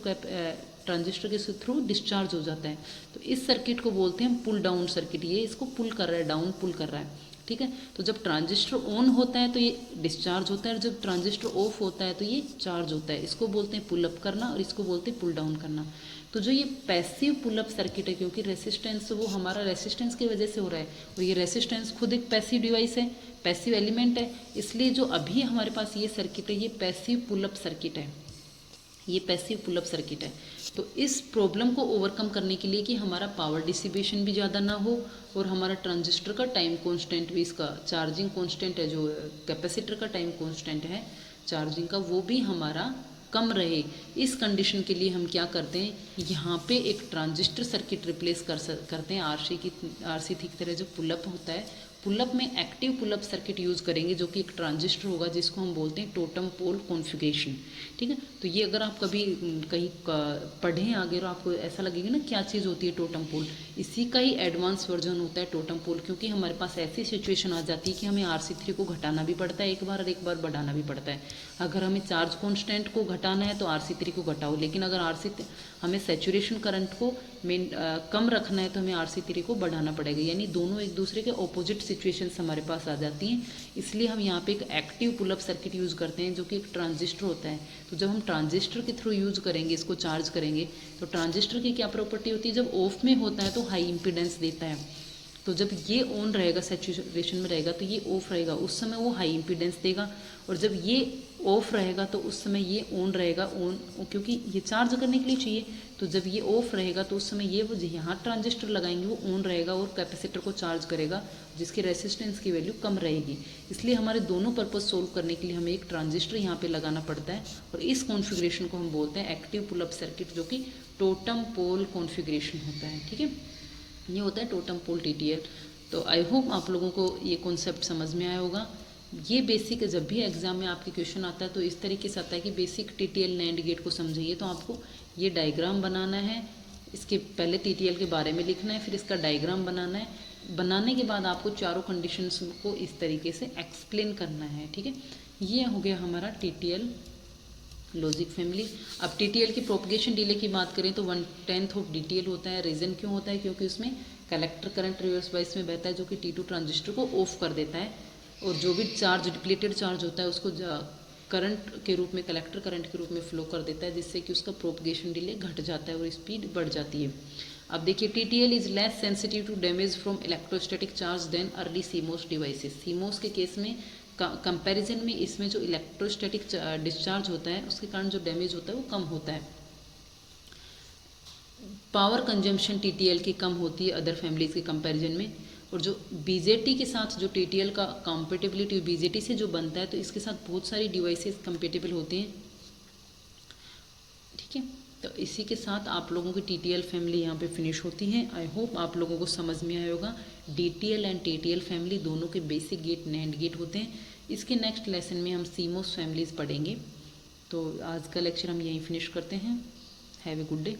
ट्रांजिस्टर के थ्रू डिस्चार्ज हो जाता है। तो इस सर्किट को बोलते हैं पुल डाउन सर्किट, ये इसको पुल कर रहा है, डाउन पुल कर रहा है। ठीक है, तो जब ट्रांजिस्टर ऑन होता है तो ये डिस्चार्ज होता है, और जब ट्रांजिस्टर ऑफ होता है तो ये चार्ज होता है। इसको बोलते हैं पुल अप करना और इसको बोलते हैं पुल डाउन करना। तो जो ये पैसिव पुल अप सर्किट है, क्योंकि रेसिस्टेंस वो हमारा रेसिस्टेंस की वजह से हो रहा है, और ये रेसिस्टेंस खुद एक पैसिव डिवाइस है, पैसिव एलिमेंट है, इसलिए जो अभी हमारे पास ये सर्किट है ये पैसिव पुल अप सर्किट है, ये पैसिव पुल अप सर्किट है। तो इस प्रॉब्लम को ओवरकम करने के लिए कि हमारा पावर डिसिपेशन भी ज़्यादा ना हो और हमारा ट्रांजिस्टर का टाइम कांस्टेंट भी, इसका चार्जिंग कांस्टेंट है जो कैपेसिटर का टाइम कांस्टेंट है चार्जिंग का, वो भी हमारा कम रहे, इस कंडीशन के लिए हम क्या करते हैं, यहाँ पे एक ट्रांजिस्टर सर्किट रिप्लेस करते हैं आरसी की तरह। जो पुलअप होता है, पुलअप में एक्टिव पुलअप सर्किट यूज़ करेंगे, जो कि एक ट्रांजिस्टर होगा जिसको हम बोलते हैं टोटम पोल कॉन्फ़िगरेशन। ठीक है, तो ये अगर आप कभी कहीं पढ़ें आगे और आपको ऐसा लगेगा ना क्या चीज़ होती है टोटम पोल, इसी का ही एडवांस वर्जन होता है टोटम पोल। क्योंकि हमारे पास ऐसी सिचुएशन आ जाती है कि हमें RC3 को घटाना भी पड़ता है एक बार और एक बार बढ़ाना भी पड़ता है। अगर हमें चार्ज कॉन्स्टेंट को घटाना है तो RC3 को घटाओ, लेकिन अगर हमें सेचुरेशन करंट को कम रखना है तो हमें RC3 को बढ़ाना पड़ेगा। यानी दोनों एक दूसरे के ऑपोजिट सिचुएशंस हमारे पास आ जाती हैं, इसलिए हम यहाँ पे एक एक्टिव पुलअप सर्किट यूज़ करते हैं जो कि एक ट्रांजिस्टर होता है। तो जब हम ट्रांजिस्टर के थ्रू यूज़ करेंगे, इसको चार्ज करेंगे, तो ट्रांजिस्टर की क्या प्रॉपर्टी होती है, जब ऑफ में होता है तो हाई इम्पीडेंस देता है, तो जब ये ऑन रहेगा, सैचुरेशन में रहेगा, तो ये ऑफ रहेगा, उस समय वो हाई इम्पीडेंस देगा, और जब ये ऑफ रहेगा तो उस समय ये ऑन रहेगा, क्योंकि ये चार्ज करने के लिए चाहिए। तो जब ये ऑफ रहेगा तो उस समय ये वो यहाँ ट्रांजिस्टर लगाएंगे वो ऑन रहेगा और कैपेसिटर को चार्ज करेगा, जिसकी रेसिस्टेंस की वैल्यू कम रहेगी। इसलिए हमारे दोनों पर्पज सोल्व करने के लिए हमें एक ट्रांजिस्टर यहाँ पे लगाना पड़ता है, और इस कॉन्फ़िगरेशन को हम बोलते हैं एक्टिव पुल अप सर्किट, जो कि टोटम पोल कॉन्फ़िगरेशन होता है। ठीक है, ये होता है टोटम पोल TTL। तो आई होप आप लोगों को ये कॉन्सेप्ट समझ में आया होगा। ये बेसिक, जब भी एग्जाम में आपके क्वेश्चन आता है तो इस तरीके से आता है कि बेसिक TTL NAND गेट को समझिए, तो आपको ये डायग्राम बनाना है, इसके पहले TTL के बारे में लिखना है, फिर इसका डायग्राम बनाना है, बनाने के बाद आपको चारों कंडीशंस को इस तरीके से एक्सप्लेन करना है, ठीक है। ये हो गया हमारा टीटीएल लॉजिक फैमिली। अब टीटीएल की प्रोपगेशन डिले की बात करें तो 1/10 ऑफ टीटीएल होता है। रीज़न क्यों होता है? क्योंकि उसमें कलेक्टर करंट रिवर्स बायस में बहता है जो कि T2 ट्रांजिस्टर को ऑफ कर देता है, और जो भी चार्ज डिप्लीटेड चार्ज होता है उसको करंट के रूप में, कलेक्टर करंट के रूप में फ्लो कर देता है, जिससे कि उसका प्रोपगेशन डिले घट जाता है और स्पीड बढ़ जाती है। अब देखिए, TTL is less sensitive to damage from electrostatic charge than early CMOS devices. CMOS के केस में कंपैरिजन में इसमें जो इलेक्ट्रोस्टैटिक डिस्चार्ज होता है उसके कारण जो डैमेज होता है वो कम होता है। पावर कंजम्पशन टीटीएल की कम होती है अदर फैमिलीज़ के कंपैरिजन में, और जो बीजेटी के साथ जो टीटीएल का कंपेटेबिलिटी बीजेटी से जो बनता है तो इसके साथ बहुत सारी डिवाइसेस कंपेटेबल होते हैं, ठीक है। तो इसी के साथ आप लोगों की टीटीएल फैमिली यहाँ पे फिनिश होती है। आई होप आप लोगों को समझ में आया होगा। डीटीएल एंड टीटीएल फैमिली दोनों के बेसिक गेट नैंड गेट होते हैं। इसके नेक्स्ट लेसन में हम सीमोस फैमिलीज़ पढ़ेंगे। तो आज का लेक्चर हम यहीं फिनिश करते हैं। Have a good day.